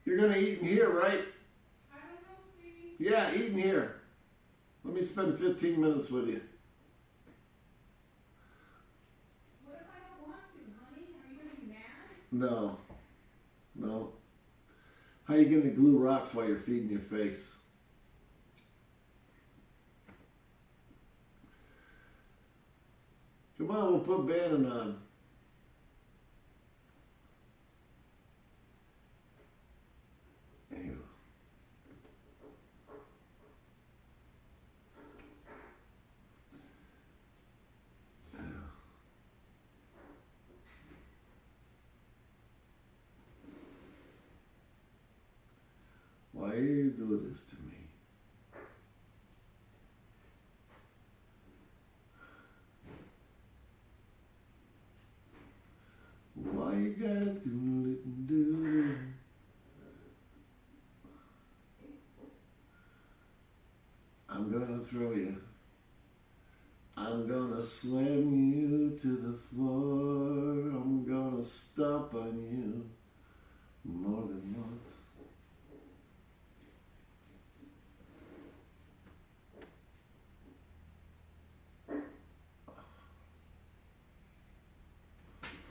You're gonna eat in here, right? Yeah, eat in here. Let me spend 15 minutes with you. What if I don't want to, honey? Are you gonna be mad? No. No. How you gonna glue rocks while you're feeding your face? Come on, we'll put Bannon on. Anyway. Why you do this to me? Why you gotta do it and do it? I'm gonna throw you. I'm gonna slam you to the floor. I'm gonna stomp on you more than once.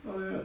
Oh yeah.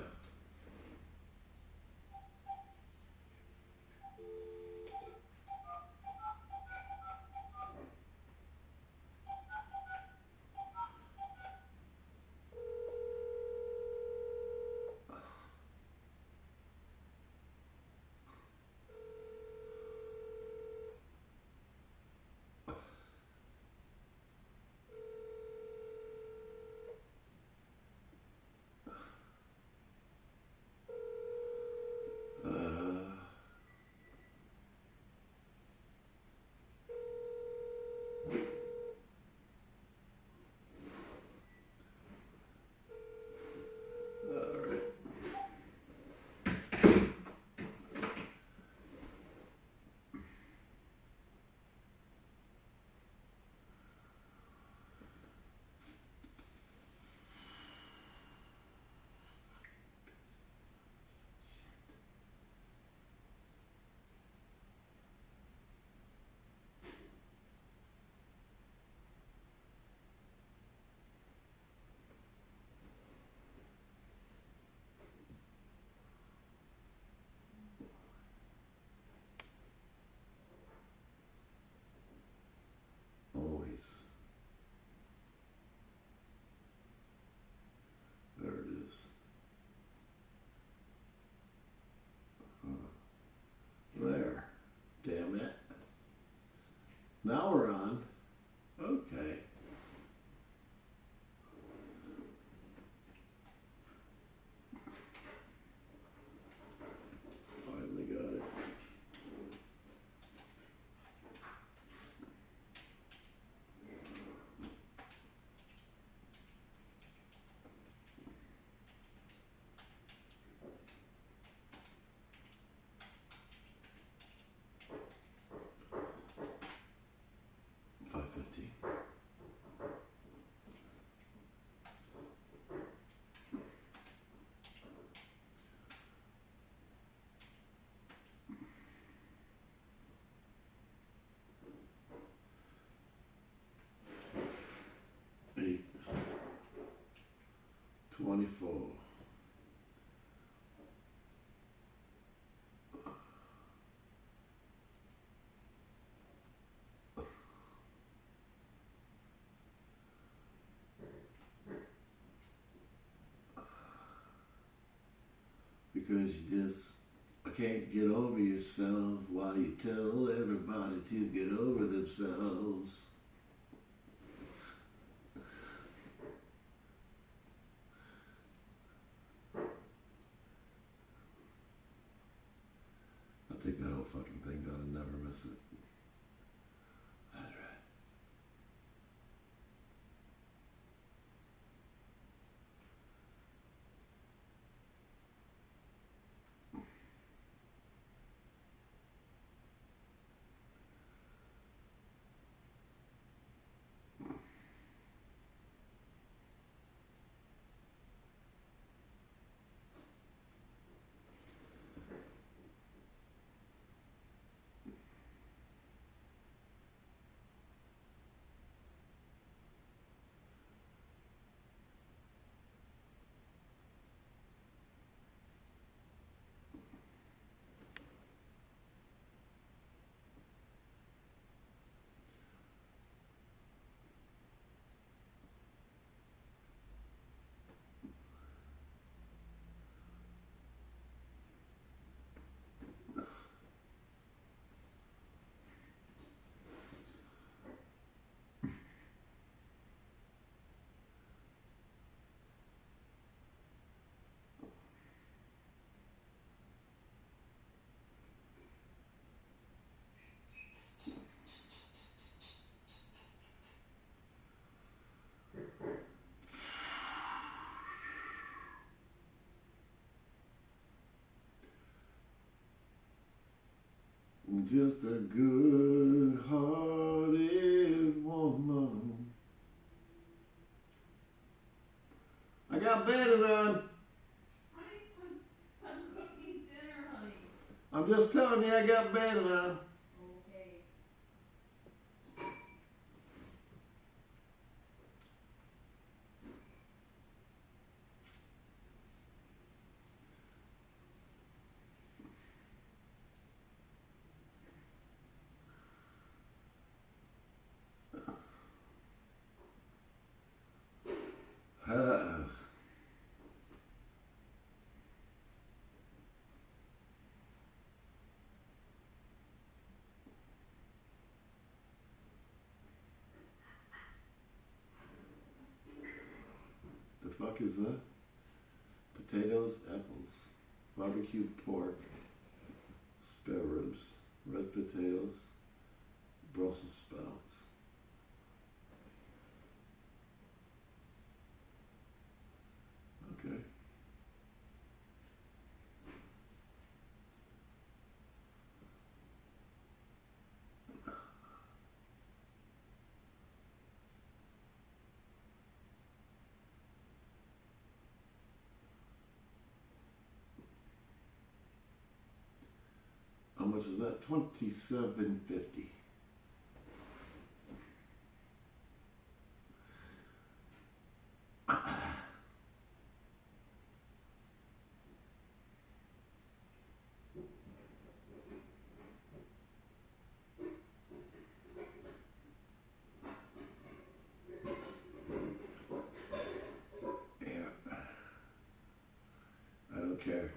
Always. There it is. There. Damn it. Now we're on. Okay. Finally got it. Eight. 24. Because you just can't get over yourself while you tell everybody to get over themselves. I'll take that whole fucking thing down and never miss it. That's right. Just a good-hearted woman. I got bedding on. I'm cooking dinner, honey. I'm just telling you, I got bedding on. Okay. The fuck is that? Potatoes, apples, barbecue pork, spare ribs, red potatoes, Brussels sprouts. Okay. How much is that? $27.50. I don't care.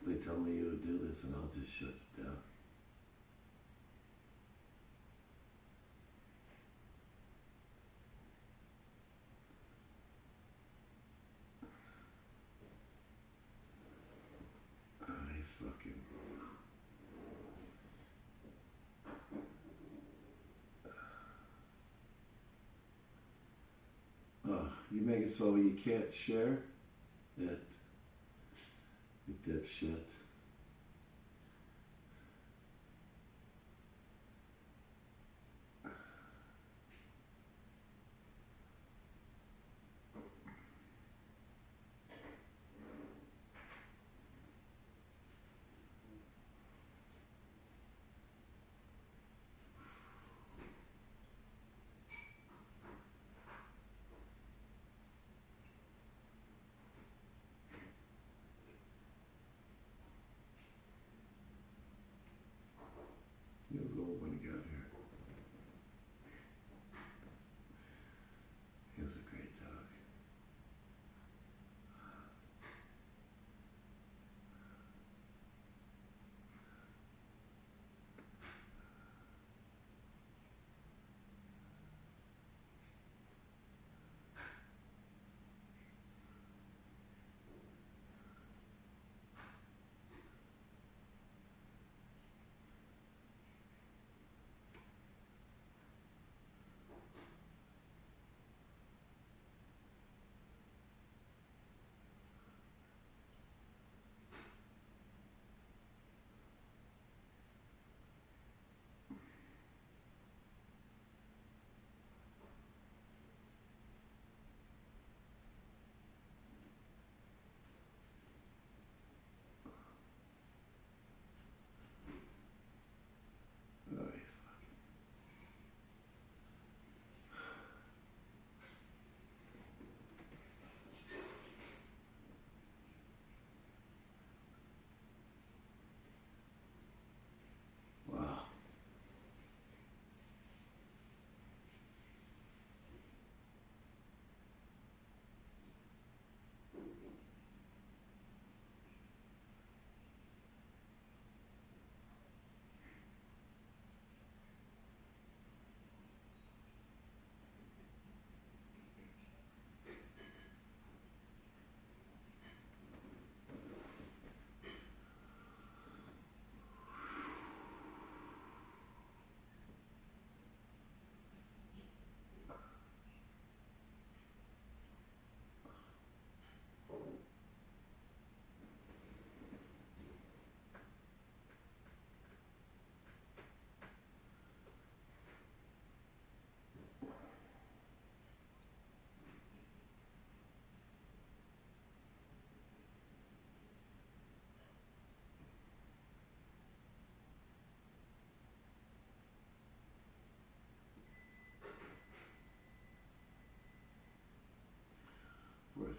They tell me you would do this and I'll just shut it down. I fucking... Oh, you make it so you can't share it. You dipshit. He was old when he got here. He was a great dog.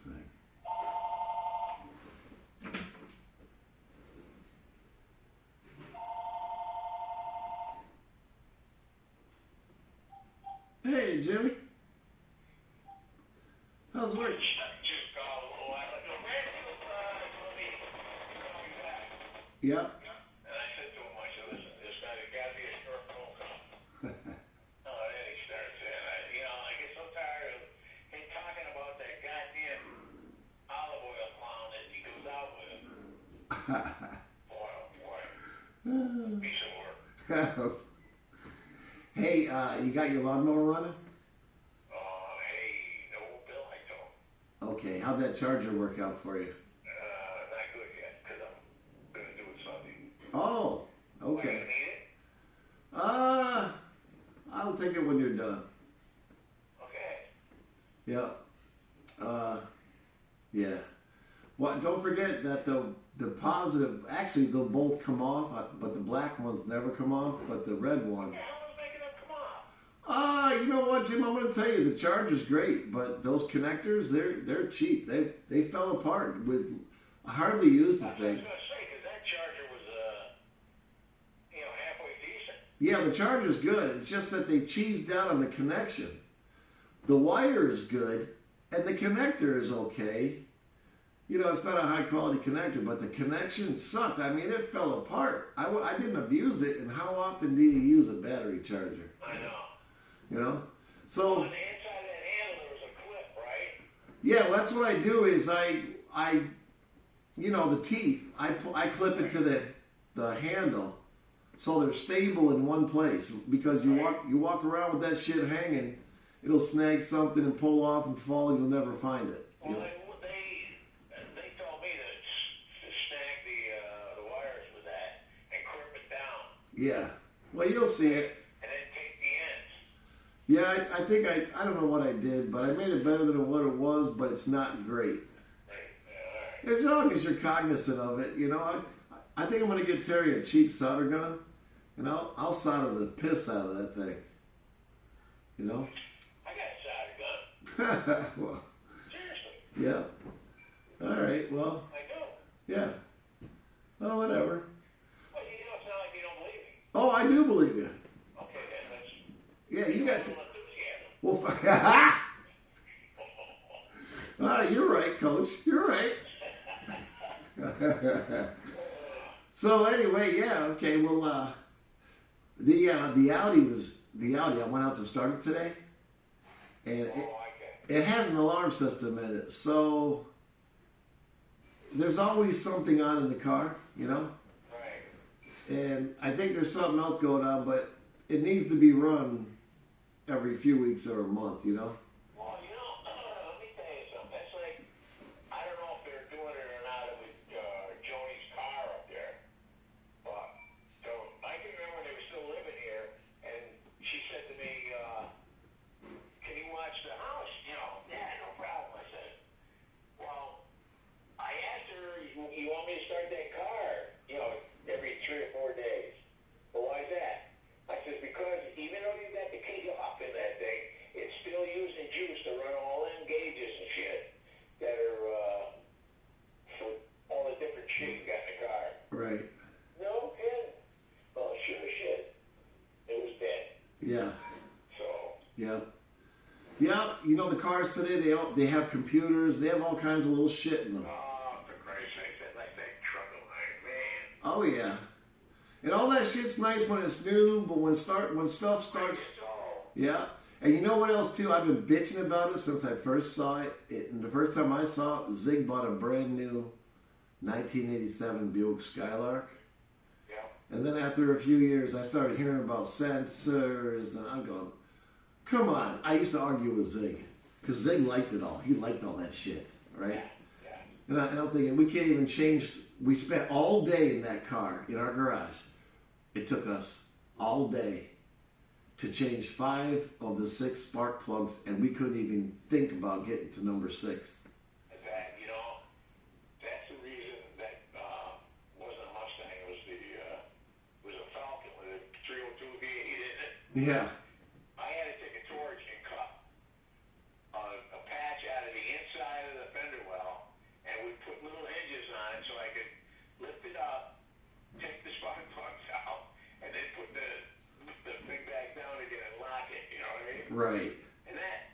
thing. Hey, Jimmy. How's work? Yep. And I said to him, I said, listen, there's got to be a short phone call. Oh, then he starts saying, I get so tired of him talking about that goddamn olive oil clown that he goes out with. Boy, oh boy. Piece of work. Hey, you got your lawnmower running? Hey, no bill, I told him. Okay, how'd that charger work out for you? Not good yet, because I'm going to do it Sunday. Oh, okay. You need it? I'll take it when you're done. Okay. Yeah. Yeah. Well, don't forget that the positive, actually they'll both come off, but the black ones never come off, but the red one. You know what, Jim? I'm going to tell you, the charger's great, but those connectors, they're cheap. They fell apart with I hardly used the thing. I was going to say, because that charger was, halfway decent. Yeah, the charger's good. It's just that they cheesed out on the connection. The wire is good, and the connector is okay. It's not a high-quality connector, but the connection sucked. I mean, it fell apart. I didn't abuse it, and how often do you use a battery charger? I know. So on the inside of that handle, there was a clip, right? Yeah, well, that's what I do is I the teeth, I clip it to the handle so they're stable in one place, because you walk around with that shit hanging, it'll snag something and pull off and fall, and you'll never find it. Well, they told me to snag the wires with that and crimp it down. Yeah. Well, you'll see it. Yeah, I think I don't know what I did, but I made it better than what it was, but it's not great. As long as you're cognizant of it, I think I'm going to get Terry a cheap solder gun, and I'll solder the piss out of that thing. I got a solder gun. Well, seriously. Yeah. All right, well. I do. Yeah. Oh, whatever. Well, it's not like you don't believe me. Oh, I do believe you. Okay, then let's... Yeah, you got to... Well, all right, you're right, Coach. You're right. So anyway, yeah, okay. Well, the Audi. I went out to start it today, and it has an alarm system in it. So there's always something on in the car, Right. And I think there's something else going on, but it needs to be run every few weeks or a month, Well, let me tell you something. That's like, I don't know if they're doing it or not with Joni's car up there. But, so, I can remember when they were still living here, and she said to me, can you watch the house? Yeah, no problem, I said. Well, I asked her, you want me to start that car, every 3 or 4 days? Well, why is that? I said, because even though you got the key off in that thing, it's still using juice to run all them gauges and shit that are for all the different shit you got in the car. Right. No kidding. Well, sure as shit, it was dead. Yeah. So. Yeah. Yeah, the cars today, they have computers, they have all kinds of little shit in them. Oh, for Christ's sake, that's like that truck of mine, man. Oh, yeah. And all that shit's nice when it's new, but when stuff starts, yeah. And you know what else too? I've been bitching about it since I first saw it. And the first time I saw it, Zig bought a brand new 1987 Buick Skylark. Yeah. And then after a few years, I started hearing about sensors, and I'm going, come on. I used to argue with Zig, because Zig liked it all. He liked all that shit, right? Yeah. And I'm thinking, we can't even change. We spent all day in that car, in our garage. It took us all day to change 5 of the 6 spark plugs, and we couldn't even think about getting to number 6. That, that's the reason that wasn't a Mustang. It was a Falcon with a 302 V8 in it. Yeah. I had to take a torch and cut a patch out of the inside of the fender Right. And that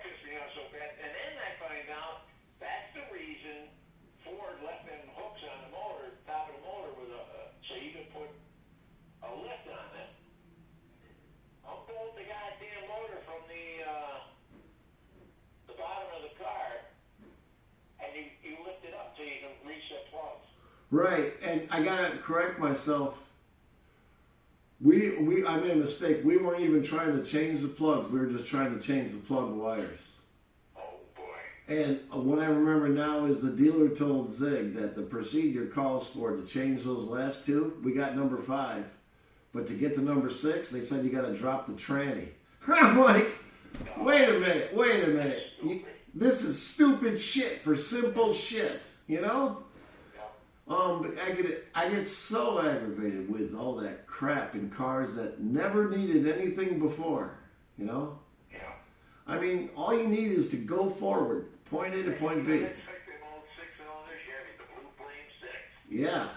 pissed me off so bad. And then I find out that's the reason Ford left them hooks on the motor, top of the motor, with so you could put a lift on it. Unbolt the goddamn motor from the bottom of the car, and you lift it up so you can reach the plugs. Right, and I gotta correct myself. I made a mistake. We weren't even trying to change the plugs. We were just trying to change the plug wires. Oh boy. And what I remember now is the dealer told Zig that the procedure calls for to change those last two. We got number 5. But to get to number 6, they said you got to drop the tranny. I'm like, wait a minute. This is stupid shit for simple shit, you know? But I get so aggravated with all that crap in cars that never needed anything before, you know? Yeah. I mean, all you need is to go forward, point A to point B. That's like them old 6-cylinder Chevy, the Blue Flame 6. Yeah.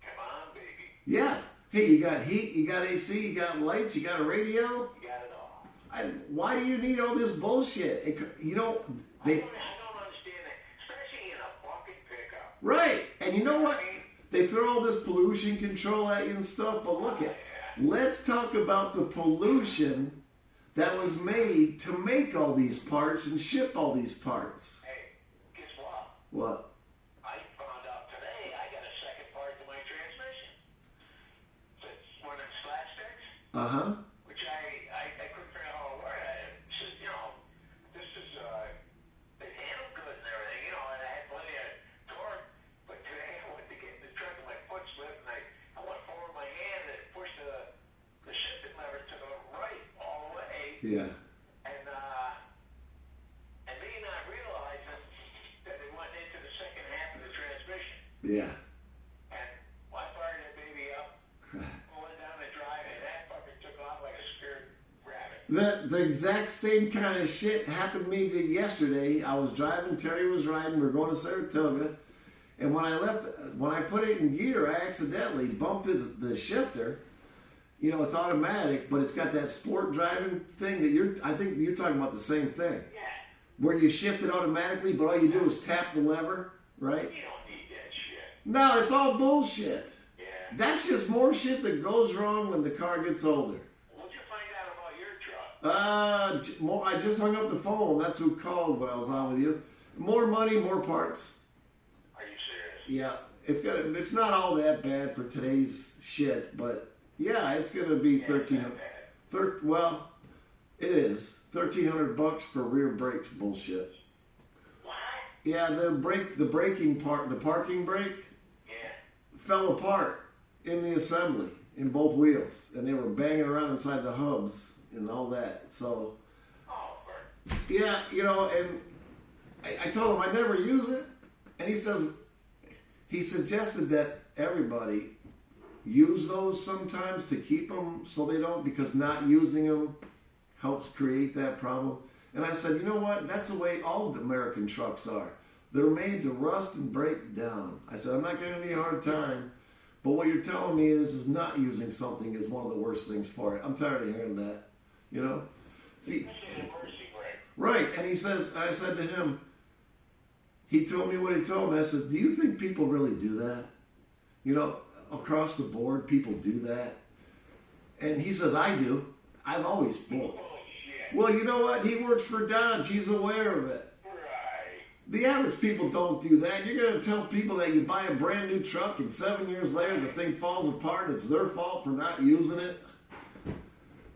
Come on, baby. Yeah. Hey, you got heat, you got AC, you got lights, you got a radio. You got it all. Why do you need all this bullshit? I don't understand that, especially in a fucking pickup. Right, and you know what? They throw all this pollution control at you and stuff, but look let's talk about the pollution that was made to make all these parts and ship all these parts. Hey, guess what? What? I found out today I got a second part to my transmission. It's one of them flat sticks. Uh-huh. Which I couldn't figure out how to work. It's just, this is, it handled good and everything, and I had plenty of torque. But today I went to get in the truck and my foot slipped and I went forward my hand and pushed the shifting lever to the right all the way. Yeah. And me not realizing that it went into the second half of the transmission. Yeah. And I fired that baby up, pulling down the drive, and that fucker took off like a scared rabbit. The exact same kind of shit happened to me yesterday. I was driving, Terry was riding, we were going to Saratoga, and when I put it in gear, I accidentally bumped the shifter. It's automatic, but it's got that sport driving thing that I think you're talking about the same thing. Yeah. Where you shift it automatically, but all you do is tap the lever, right? You don't need that shit. No, it's all bullshit. Yeah. That's just more shit that goes wrong when the car gets older. What'd you find out about your truck? I just hung up the phone. That's who called when I was on with you. More money, more parts. Are you serious? Yeah, it's not all that bad for today's shit, but yeah, it's gonna be $1,300. Well, it is $1,300 for rear brakes. Bullshit. What? Yeah, the braking part, the parking brake, fell apart in the assembly in both wheels, and they were banging around inside the hubs and all that. So, yeah, and I told him I never use it, and he suggested that everybody use those sometimes to keep them so they don't, because not using them helps create that problem. And I said, you know what? That's the way all the American trucks are. They're made to rust and break down. I said, I'm not giving you a hard time, but what you're telling me is not using something is one of the worst things for it. I'm tired of hearing that, See, right, and I said to him, he told me what he told me. I said, do you think people really do that? Across the board, people do that. And he says, I do. I've always, well, you know what? He works for Dodge. He's aware of it. The average people don't do that. You're going to tell people that you buy a brand new truck and 7 years later the thing falls apart and it's their fault for not using it?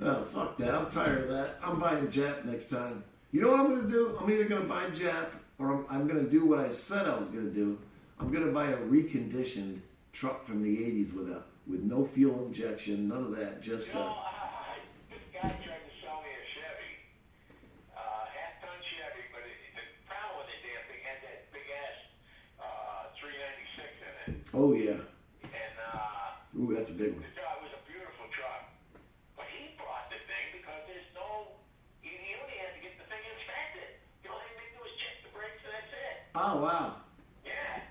Oh, fuck that. I'm tired of that. I'm buying Jap next time. You know what I'm going to do? I'm either going to buy Jap or I'm going to do what I said I was going to do. I'm going to buy a reconditioned truck from the 80s with no fuel injection, none of that, just this guy tried to sell me a Chevy, half-ton Chevy, but the problem with the damn thing had that big-ass 396 in it. Oh, yeah. And, ooh, that's a big one. It was a beautiful truck. But he bought the thing because there's he only had to get the thing inspected. The only thing to do was check the brakes and that's it. Oh, wow. Yeah.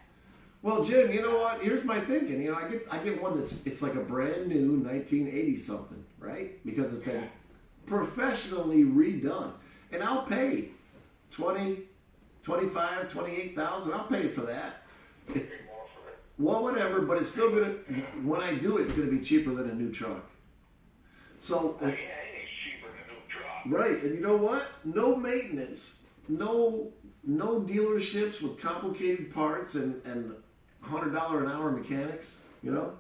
Well, Jim, you know what? Here's my thinking. I get one it's like a brand new 1980 something, right? Because it's been professionally redone. And I'll pay 20, 25, 28,000. I'll pay for that. Well, whatever, but it's still gonna. When I do it, it's gonna be cheaper than a new truck. So. Yeah, anything's cheaper than a new truck. Right, and you know what? No maintenance, no dealerships with complicated parts and $100 an hour mechanics. You know,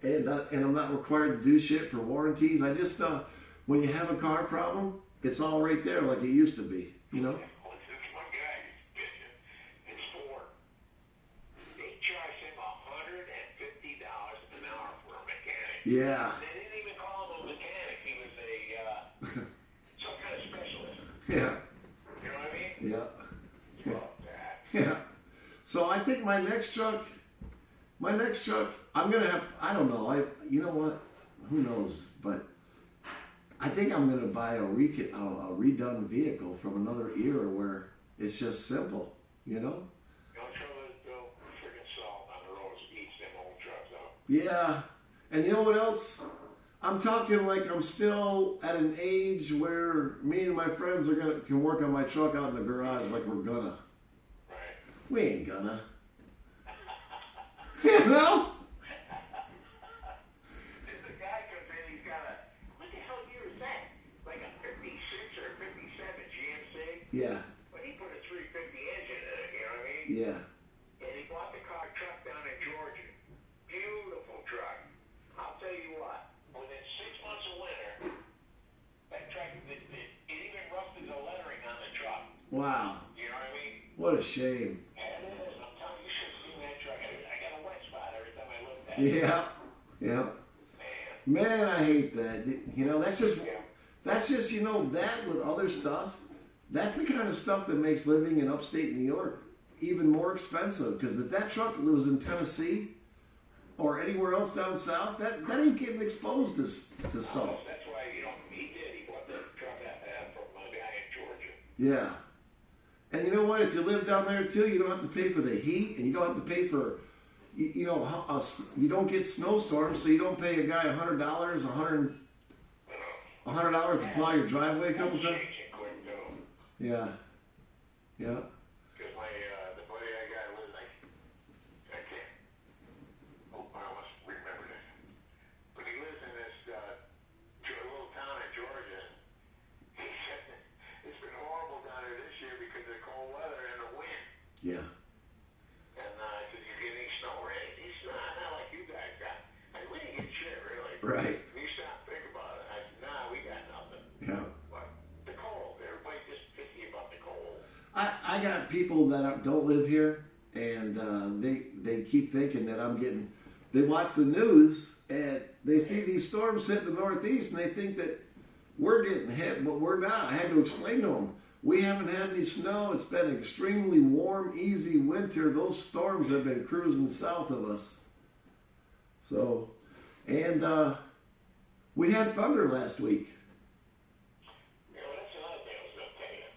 and I'm not required to do shit for warranties. I just when you have a car problem, it's all right there like it used to be. You know. Yeah. They didn't even call him a mechanic. He was some kind of specialist. Yeah. You know what I mean? Yeah. Well, Yeah. So I think my next truck, I'm gonna have. I don't know. You know what? Who knows? But I think I'm gonna buy a redone vehicle from another era where it's just simple. You know. Don't show the friggin' salt on the roads eats them old trucks up. Yeah. And you know what else? I'm talking like I'm still at an age where me and my friends can work on my truck out in the garage like we're gonna. Right. We ain't gonna. You know? There's a guy comes in, he's got what the hell year is that? Like a 56 or a 57 GMC? Yeah. But he put a 350 engine in it, you know what I mean? Yeah. And he bought the truck down in Georgia. Beautiful truck. I'll tell you what, within 6 months of winter, that truck, it even rusted the lettering on the truck. Wow. You know what I mean? What a shame. Yeah, it is. I'm telling you, you should have seen that truck. I got a wet spot every time I looked at it. Yeah. Yeah. Man, I hate that. You know, that's just you know, that with other stuff, that's the kind of stuff that makes living in upstate New York even more expensive. Because if that truck was in Tennessee, or anywhere else down south, that ain't getting exposed to salt. That's why, you know, he bought the truck from a guy in Georgia. Yeah. And you know what? If you live down there too, you don't have to pay for the heat, and you don't have to pay for, you don't get snowstorms, so you don't pay a guy $100 to plow your driveway a couple times. Yeah. Yeah. Because the buddy I got lives, I can't. I must remember this. But he lives in this little town in Georgia. He said it's been horrible down there this year because of the cold weather and the wind. Yeah. And I said, "You get any snow or anything?" He said, "Not like you guys got." We didn't get shit, really. Right. You stop and think about it. I said, "Nah, we got nothing." Yeah. But the cold, everybody's just picky about the cold. I got people that don't live here, and they keep thinking that I'm getting. They watch the news and they see these storms hit the Northeast, and they think that we're getting hit, but we're not. I had to explain to them, we haven't had any snow. It's been an extremely warm, easy winter. Those storms have been cruising south of us. So, and we had thunder last week. That's another thing I was going to tell you.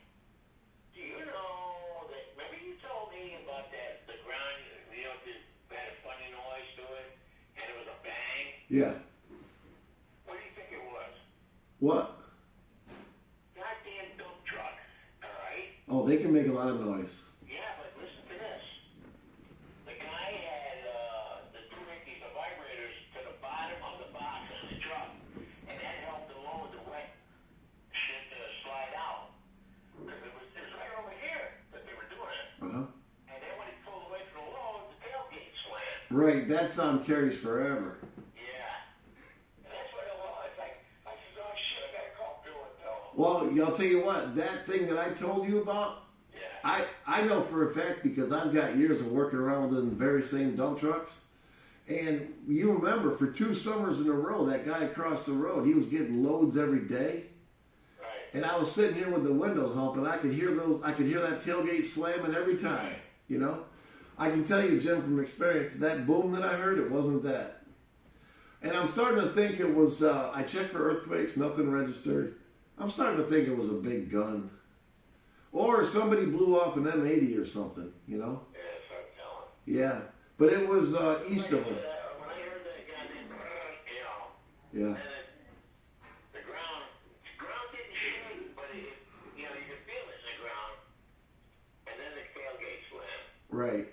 Do you know that, remember you told me about the ground, had a funny noise to it, and it was a bang? Yeah. What do you think it was? What? Goddamn dump truck, all right? Oh, they can make a lot of noise. Yeah, but listen to this. The guy had the vibrators to the bottom of the box on the truck, and that helped to lower the wet shit to slide out. Because it was right over here that they were doing it. Uh-huh. And then when he pulled away from the load, the tailgate slammed. Right, that sound carries forever. Yeah. And that's what it was. I said, oh shit, I gotta call Bill and tell him. Well, I'll tell you what, that thing that I told you about, I know for a fact because I've got years of working around with the very same dump trucks. And you remember, for 2 summers in a row, that guy across the road, he was getting loads every day. Right. And I was sitting here with the windows open. I could hear that tailgate slamming every time, you know. I can tell you, Jim, from experience, that boom that I heard, it wasn't that. And I'm starting to think it was, I checked for earthquakes, nothing registered. I'm starting to think it was a big gun. Or somebody blew off an M80 or something, you know? Yeah, that's what I'm telling. Yeah. But it was east of us. When I heard that goddamn, Yeah. and the ground Right.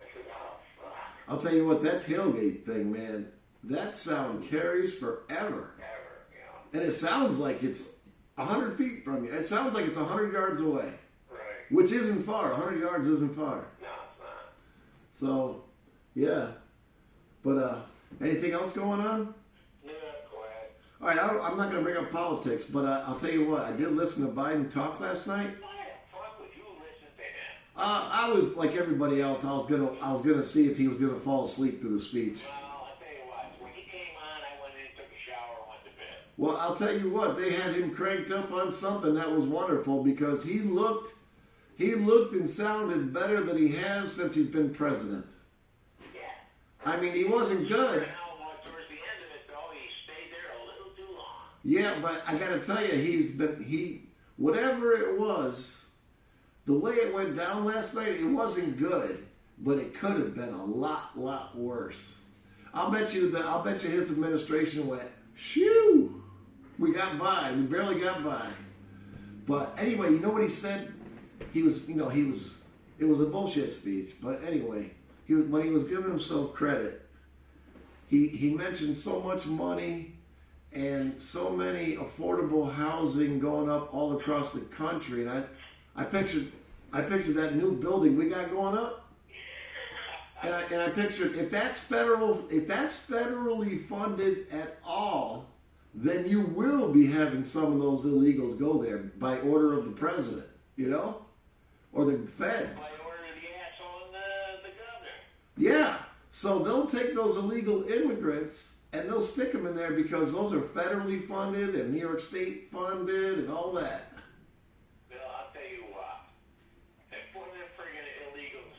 I said, oh, fuck. I'll tell you what, that tailgate thing, man, that sound carries forever. And it sounds like it's 100 feet from you. It sounds like it's 100 yards away. Right. Which isn't far. 100 yards isn't far. No, it's not. So, yeah. But, anything else going on? Yeah, quiet. All right, I'm not going to bring up politics, but I'll tell you what. I did listen to Biden talk last night. Why the fuck would you listen to him? I was like everybody else. I was gonna see if he was gonna fall asleep through the speech. Well, I'll tell you what. When he came on, I went in, took a shower, and went to bed. Well, I'll tell you what. They had him cranked up on something that was wonderful because he looked and sounded better than he has since he's been president. Yeah. I mean, he wasn't good. Towards the end of it, though, he stayed there a little too long. Yeah, but I gotta tell you, whatever it was, the way it went down last night, it wasn't good, but it could have been a lot worse. I'll bet you his administration went, shoo, we got by, we barely got by. But anyway, you know what he said? It was a bullshit speech, but anyway, when he was giving himself credit, he mentioned so much money and so many affordable housing going up all across the country, and I pictured that new building we got going up, and I pictured if that's federally funded at all, then you will be having some of those illegals go there by order of the president, or the feds. By order of the asshole and the governor. Yeah, so they'll take those illegal immigrants and they'll stick them in there because those are federally funded and New York State funded and all that. Bill, I'll tell you what. If one of them friggin' illegals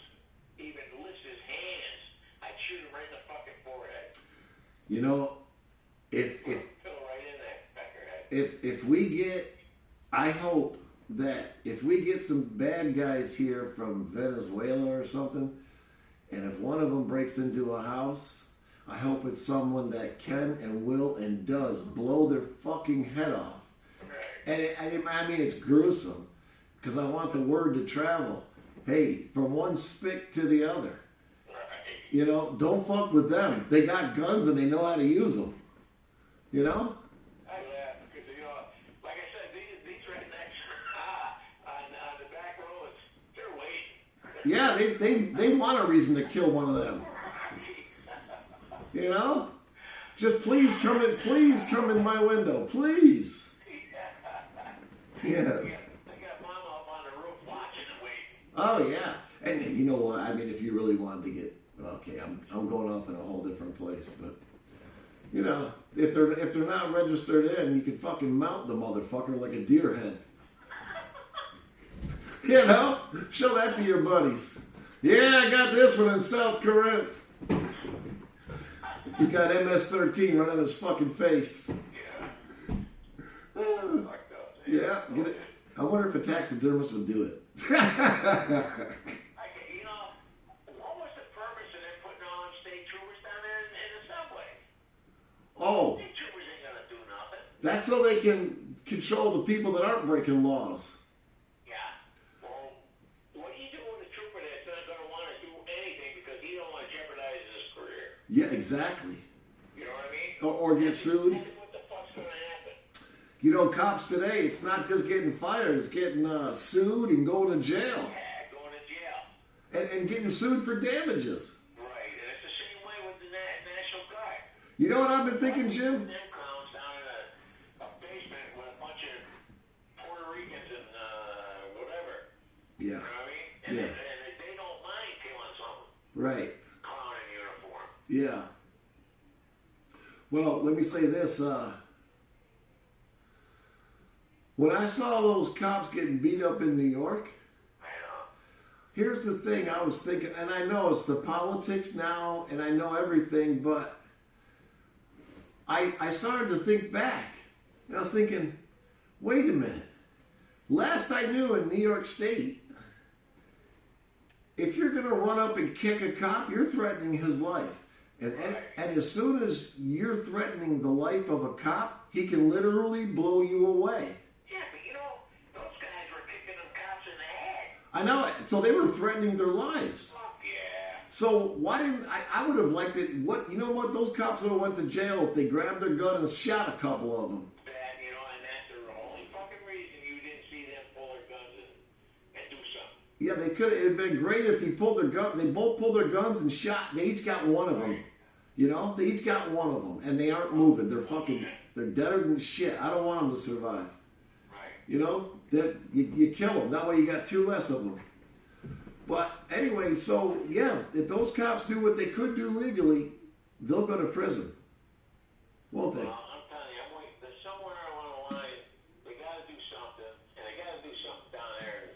even lifts his hands, I'd shoot him right in the fucking forehead. I hope that if we get some bad guys here from Venezuela or something, and if one of them breaks into a house, I hope it's someone that can and will and does blow their fucking head off. And I mean, it's gruesome, because I want the word to travel. Hey, from one spick to the other. Don't fuck with them. They got guns and they know how to use them. Yeah, because, like I said, these rednecks on the back roads, they're waiting. Yeah, they want a reason to kill one of them. Just please come in my window, please. Yes. They got mama up on the roof watching and waiting. Oh yeah, and you know what? I mean, if you really wanted to get I'm going off in a whole different place, but if they're not registered in, you can fucking mount the motherfucker like a deer head. Show that to your buddies. Yeah, I got this one in South Corinth. He's got MS-13 right on his fucking face. Yeah, get it. I wonder if a taxidermist would do it. What was the purpose of them putting all them state troopers down there in the subway? Oh. State troopers ain't gonna do nothing. That's so they can control the people that aren't breaking laws. Yeah. Well, what do you do with a trooper that's not gonna want to do anything because he don't want to jeopardize his career? Yeah, exactly. You know what I mean? Or get sued. What the fuck's gonna happen? Cops today, it's not just getting fired, it's getting sued and going to jail. Yeah, going to jail. And getting sued for damages. Right, and it's the same way with the National Guard. You know what I've been thinking, Jim? Them clowns down in a basement with a bunch of Puerto Ricans and whatever. Yeah. You know what I mean? And they don't mind killing some Right. clown in uniform. Yeah. Well, let me say this. When I saw those cops getting beat up in New York, here's the thing I was thinking, and I know it's the politics now, and I know everything, but I started to think back, and I was thinking, wait a minute. Last I knew in New York State, if you're going to run up and kick a cop, you're threatening his life. And as soon as you're threatening the life of a cop, he can literally blow you away. Yeah, but those guys were kicking them cops in the head. I know it. So they were threatening their lives. Fuck yeah. So why didn't I would have liked it. What you know what? Those cops would have went to jail if they grabbed their gun and shot a couple of them. That, you know, and that's the only fucking reason you didn't see them pull their guns and do something. Yeah, they could. It'd been great if he pulled their gun. They both pulled their guns and shot. They each got one of them. You know, they each got one of them, and they aren't moving. They're fucking. They're deader than shit. I don't want them to survive. Right. You know, that you kill them. That way you got two less of them. But anyway, so yeah, if those cops do what they could do legally, they'll go to prison, won't they? Well, I'm telling you, I'm waiting. There's somewhere along the line, they got to do something, and they got to do something down there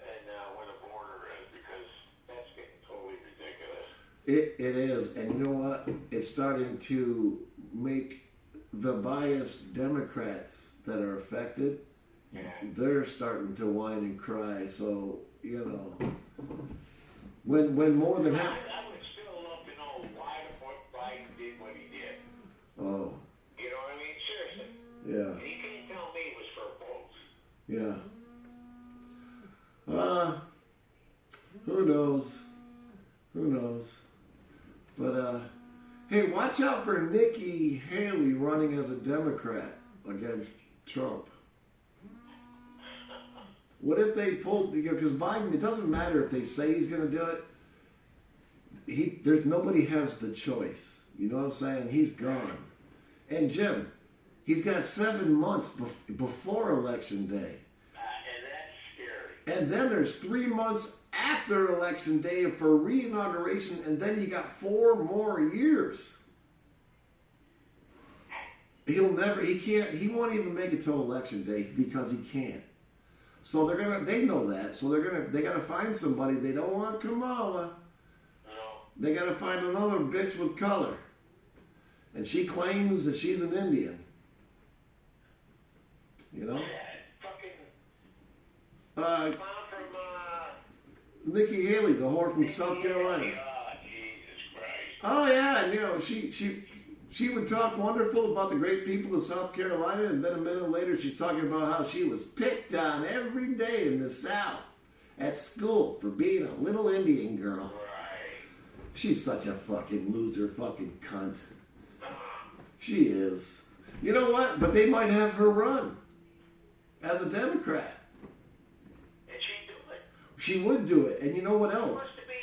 and where the border is, because that's getting totally ridiculous. It is, and you know what? It's starting to make the biased Democrats that are affected, they're starting to whine and cry. So, you know, when more than half... I would still love to know why the fuck Biden did what he did. Oh. You know what I mean? Seriously. Yeah. And he can't tell me it was for votes. Yeah. Who knows? Who knows? But, hey, watch out for Nikki Haley running as a Democrat against Trump. What if they pulled, because Biden, it doesn't matter if they say he's going to do it. There's nobody has the choice. You know what I'm saying? He's gone. And Jim, he's got 7 months before Election Day. And that's scary. And then there's 3 months after Election Day for re-inauguration, and then you got 4 more years. He won't even make it till Election Day because he can't. So they know that. So they gotta find somebody. They don't want Kamala. No. They gotta find another bitch with color. And she claims that she's an Indian. You know? Fucking... Nikki Haley, the whore from South Carolina. Jesus Christ. Oh yeah, and you know, she would talk wonderful about the great people of South Carolina, and then a minute later she's talking about how she was picked on every day in the South at school for being a little Indian girl. Right. She's such a fucking loser fucking cunt. She is. You know what? But they might have her run as a Democrat. And she'd do it. She would do it. And you know what else? She wants to be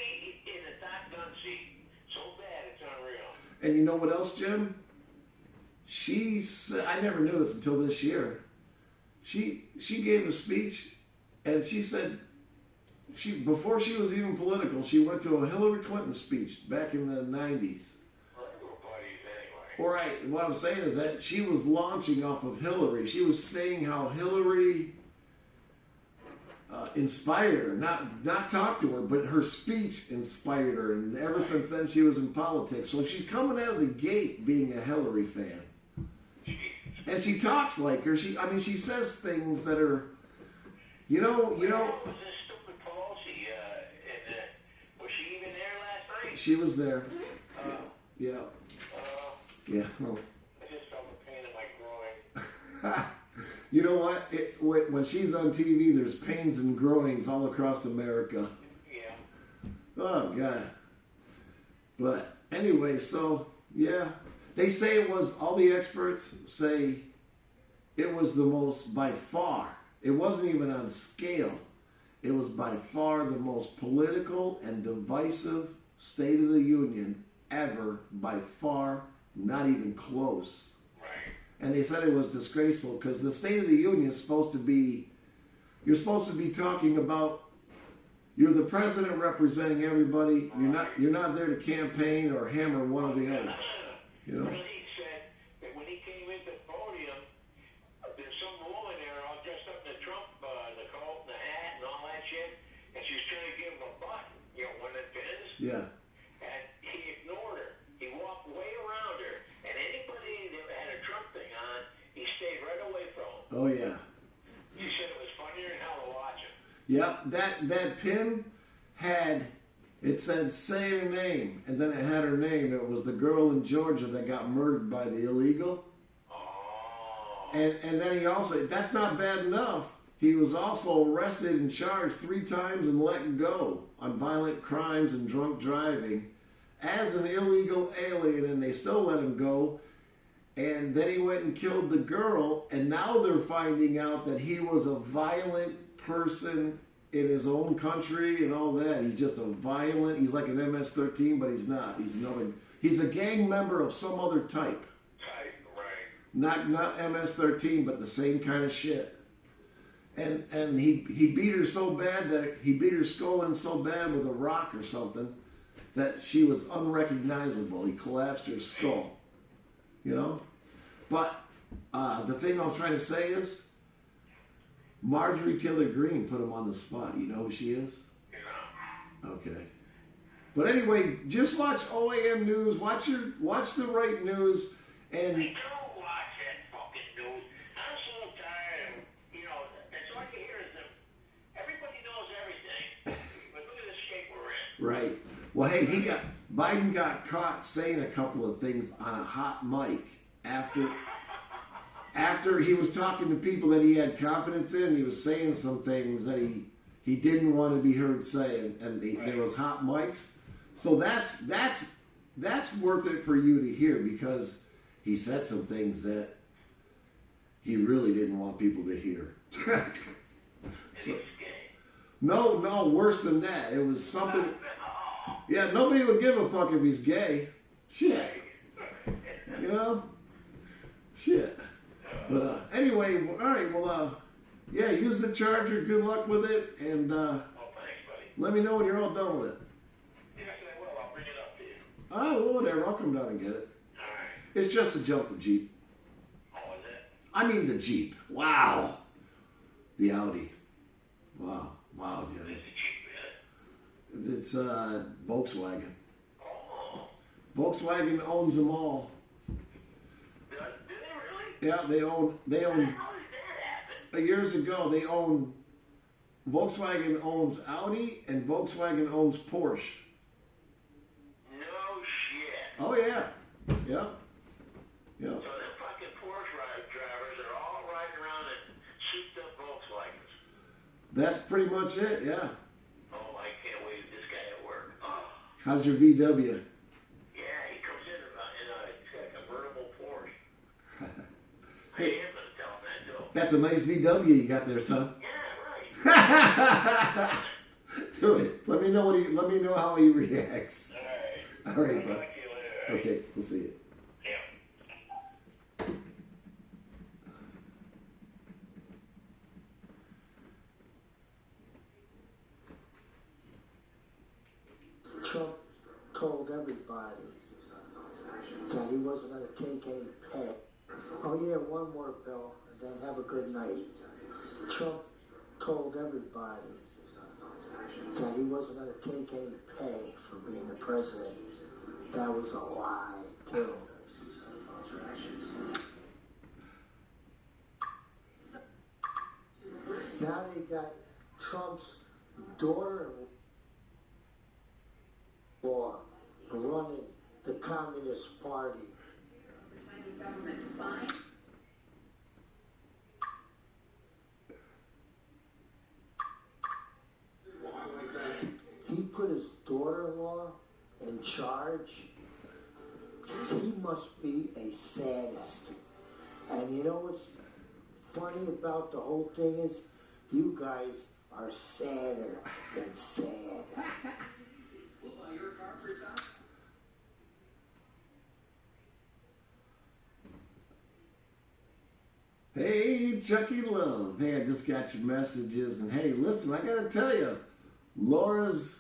in a top gun seat so bad it's unreal. And you know what else, Jim? I never knew this until this year. She gave a speech, and she said, before she was even political, she went to a Hillary Clinton speech back in the 90s. Well, they were buddies anyway. All right, what I'm saying is that she was launching off of Hillary. She was saying how Hillary inspired her, not talk to her, but her speech inspired her, and ever since then she was in politics. So she's coming out of the gate being a Hillary fan, and she talks like her. She says things that are, you know. Was this stupid Pelosi? Was she even there last night? She was there. Yeah. Yeah. Oh. I just felt the pain in my groin. You know what? When she's on TV, there's pains and groins all across America. Yeah. Oh, God. But anyway, so, yeah. They say all the experts say it was the most, by far, it wasn't even on scale. It was by far the most political and divisive State of the Union ever, by far, not even close. And they said it was disgraceful because the State of the Union is supposed to be, you're supposed to be talking about, you're the president representing everybody. You're not there to campaign or hammer one or the other. You know? Well, he said that when he came into the podium, there's some woman there all dressed up in the Trump, the coat and the hat and all that shit, and she's trying to give him a butt, you know, one of the pins. Yeah. And he ignored her. He walked way around her, and anybody that had a Trump thing on, he stayed right away from him. Oh, yeah. He said it was funnier than hell to watch him. Yeah, that pin it said say her name, and then it had her name. It was the girl in Georgia that got murdered by the illegal. Oh. And then he also, that's not bad enough. He was also arrested and charged 3 times and let go on violent crimes and drunk driving as an illegal alien, and they still let him go. And then he went and killed the girl, and now they're finding out that he was a violent person in his own country and all that. He's just a violent, he's like an MS-13, but he's not. He's a gang member of some other type. Not MS-13, but the same kind of shit. And he beat her so bad that he beat her skull in so bad with a rock or something that she was unrecognizable. He collapsed her skull. You know? But the thing I'm trying to say is Marjorie Taylor Greene put him on the spot. You know who she is? Okay. But anyway, just watch OAN News. Watch the right news. And don't watch that fucking news. I'm so tired of, that's all you hear is everybody knows everything. But look at the shape we're in. right. Well, hey, Biden got caught saying a couple of things on a hot mic after he was talking to people that he had confidence in. He was saying some things that he didn't want to be heard saying, and there was hot mics. So that's worth it for you to hear, because he said some things that he really didn't want people to hear. So, no, worse than that. It was something. Yeah, nobody would give a fuck if he's gay. Shit. You know? Shit. But anyway, all right, well, yeah, use the charger. Good luck with it. And thanks, buddy. let me know when you're all done with it. Yes, I will. I'll bring it up to you. Oh, well, whatever. I'll come down and get it. All right. It's just a jump to Jeep. Oh, is it? I mean the Jeep. Wow. The Audi. Wow, Jimmy. It's Volkswagen. Oh. Volkswagen owns them all. Do they really? Yeah, they own. How did that happen? Years ago, they owned. Volkswagen owns Audi and Volkswagen owns Porsche. No shit. Oh yeah, yeah. So them fucking Porsche drivers are all riding around in souped up Volkswagens. That's pretty much it. Yeah. Oh, I can't wait for this guy at work. Oh. How's your VW? Yeah, he comes in he's got a convertible Porsche. I Hey, am gonna tell him that too. that's a nice VW you got there, son. Yeah, right. Do it. Let me know how he reacts. All right. All right, I'll bud. talk to you later. Okay, we'll see you. Yeah. Trump told everybody that he wasn't going to take any pay. Oh yeah, one more, Bill, and then have a good night. Trump told everybody that he wasn't going to take any pay for being the president. That was a lie, too. Now they got Trump's daughter-in-law running the Communist Party. He put his daughter-in-law in charge. He must be a sadist. And you know what's funny about the whole thing is, you guys are sadder than sad. We'll buy your car for top. Hey, Chucky Love. Hey, I just got your messages. And hey, listen, I got to tell you, Laura's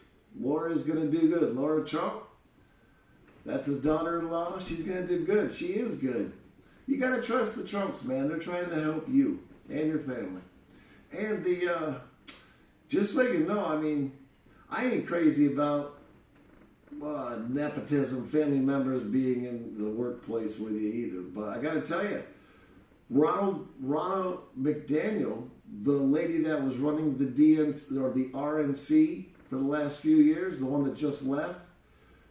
going to do good. Laura Trump, that's his daughter-in-law. She's going to do good. She is good. You got to trust the Trumps, man. They're trying to help you and your family. And just so you know, I mean, I ain't crazy about nepotism, family members being in the workplace with you either. But I got to tell you, Ronald McDaniel, the lady that was running the RNC for the last few years, the one that just left,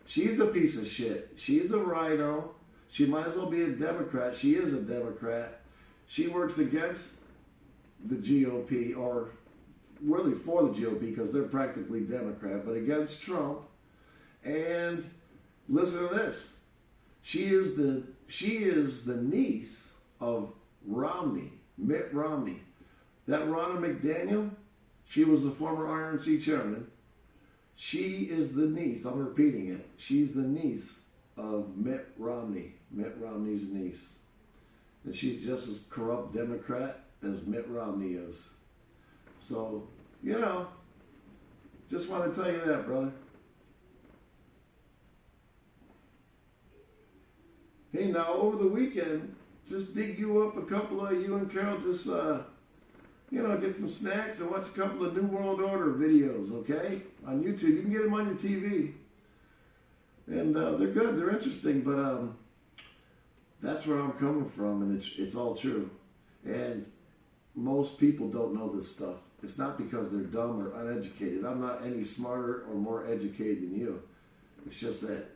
she's a piece of shit. She's a rhino. She might as well be a Democrat. She is a Democrat. She works against the GOP, or really for the GOP because they're practically Democrat, but against Trump. And listen to this. She is the niece of Romney, Mitt Romney. That Ronna McDaniel, she was the former RNC chairman. She is the niece, I'm repeating it, she's the niece of Mitt Romney, Mitt Romney's niece. And she's just as corrupt Democrat as Mitt Romney is. So, you know, just want to tell you that, brother. Hey, now, over the weekend, just dig you up a couple of, you and Carol, just, you know, get some snacks and watch a couple of New World Order videos, okay? On YouTube. You can get them on your TV. And they're good, they're interesting, but that's where I'm coming from, and it's all true. And most people don't know this stuff. It's not because they're dumb or uneducated. I'm not any smarter or more educated than you. It's just that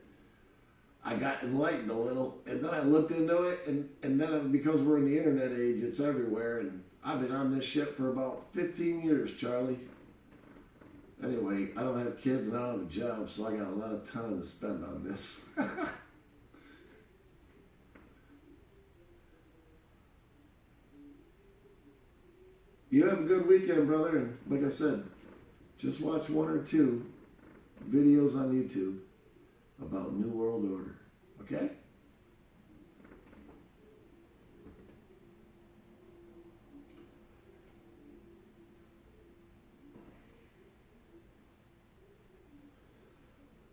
I got enlightened a little, and then I looked into it, and then because we're in the internet age, it's everywhere, and I've been on this shit for about 15 years, Charlie. Anyway, I don't have kids and I don't have a job, so I got a lot of time to spend on this. You have a good weekend, brother, and like I said, just watch one or two videos on YouTube about New World Order, okay?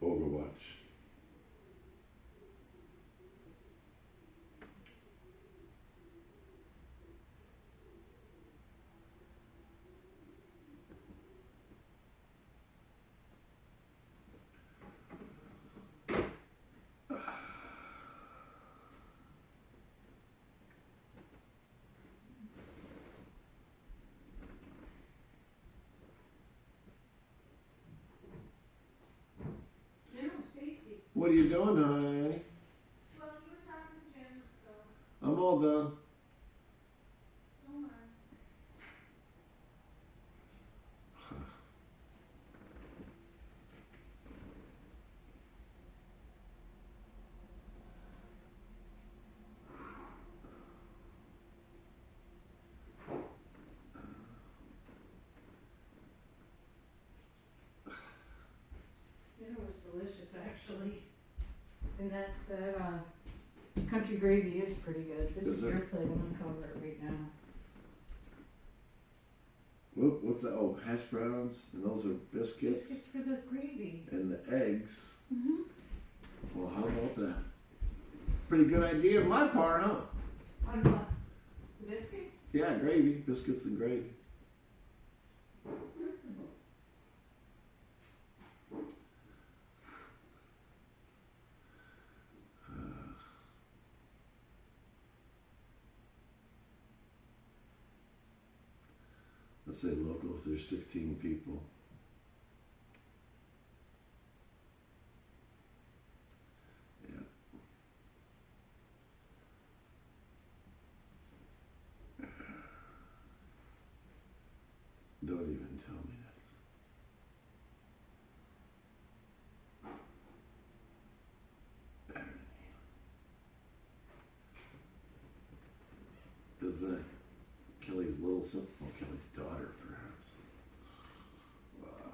Overwatch. What are you doing, honey? Well, you were talking to Jim, so. I'm all done. So am I. It was delicious, actually. And that country gravy is pretty good. This is your plate. I'm going to cover it right now. What's that? Oh, hash browns, and those are biscuits. Biscuits for the gravy. And the eggs. Mm-hmm. Well, how about that? Pretty good idea on my part, huh? On what? The biscuits? Yeah, gravy. Biscuits and gravy. Let's say local if there's 16 people. Yeah. Don't even tell me that. Is that Kelly's little sister? Oh, Kelly's daughter, perhaps. Wow.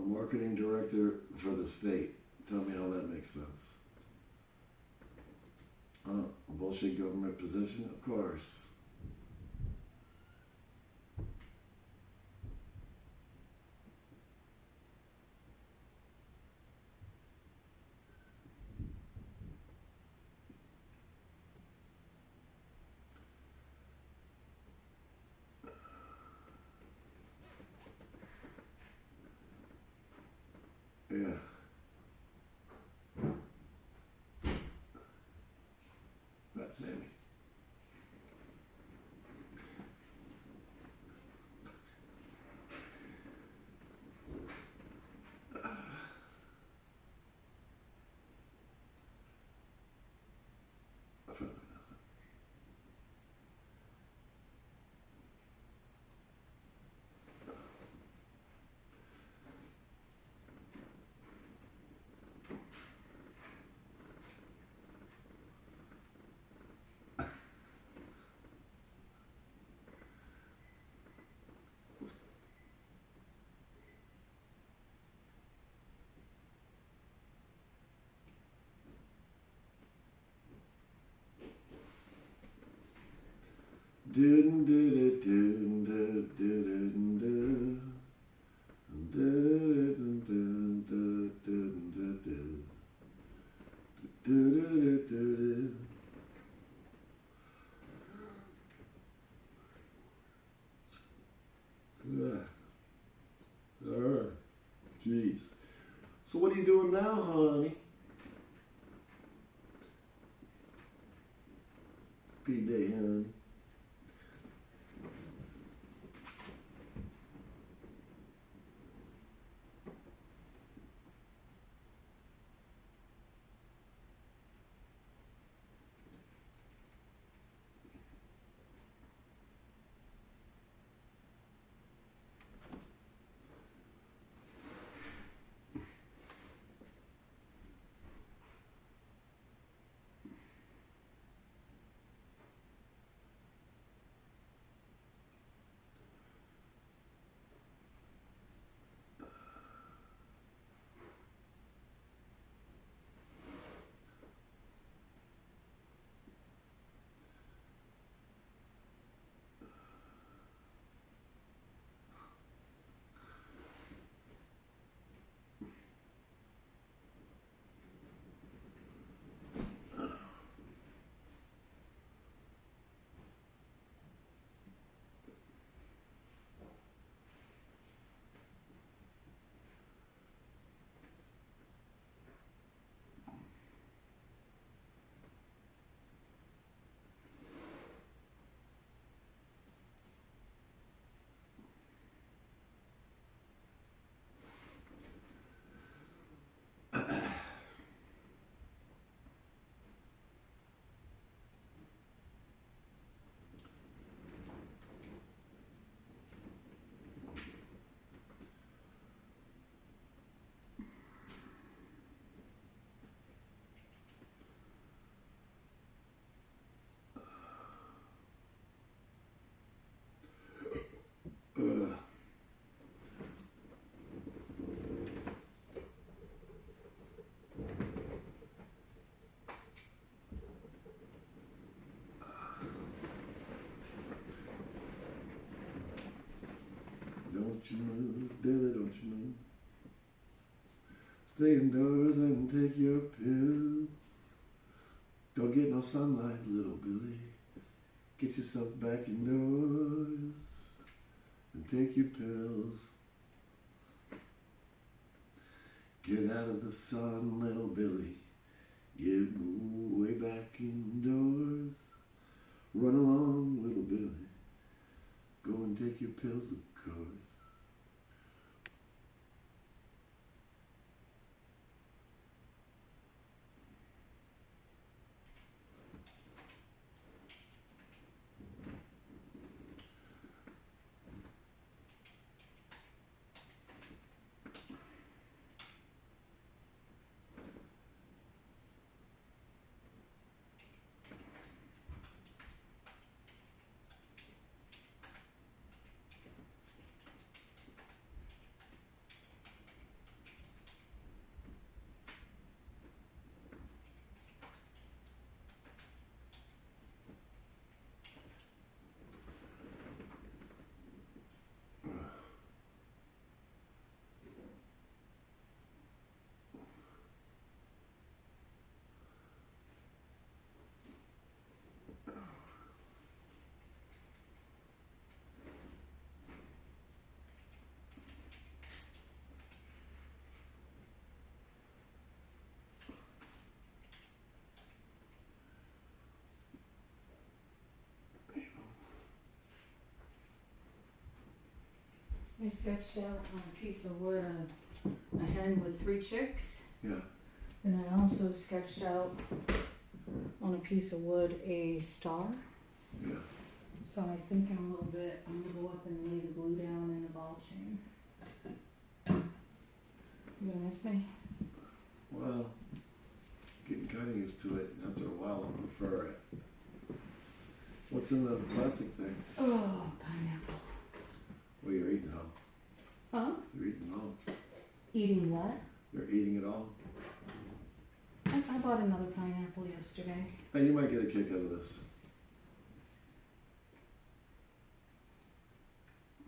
marketing director for the state. Tell me how that makes sense. A bullshit government position? Of course. Yeah. That's Sammy. Jeez. So what are you doing now, honey? P-Day, honey. Don't you move, Billy, don't you move. Stay indoors and take your pills. Don't get no sunlight, little Billy. Get yourself back indoors and take your pills. Get out of the sun, little Billy. Get way back indoors. Run along, little Billy. Go and take your pills, of course. I sketched out on a piece of wood a hen with 3 chicks. Yeah. And I also sketched out on a piece of wood a star. Yeah. So I'm thinking a little bit, I'm gonna go up and lay the glue down in the ball chain. You gonna miss me? Well, getting kind of used to it. After a while, I'll prefer it. What's in the plastic thing? Oh, pineapple. Well, you're eating it all. Huh? You're eating it all. Eating what? You're eating it all. I bought another pineapple yesterday. Hey, you might get a kick out of this.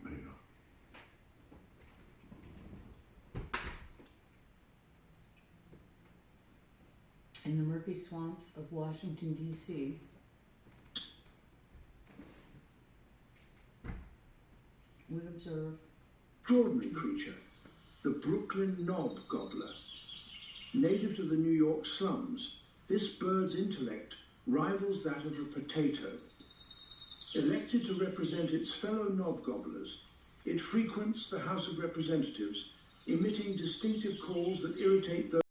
There you go. In the murky swamps of Washington, D.C., we observe extraordinary creature, the Brooklyn knob gobbler. Native to the New York slums, this bird's intellect rivals that of a potato. Elected to represent its fellow knob gobblers, it frequents the House of Representatives, emitting distinctive calls that irritate those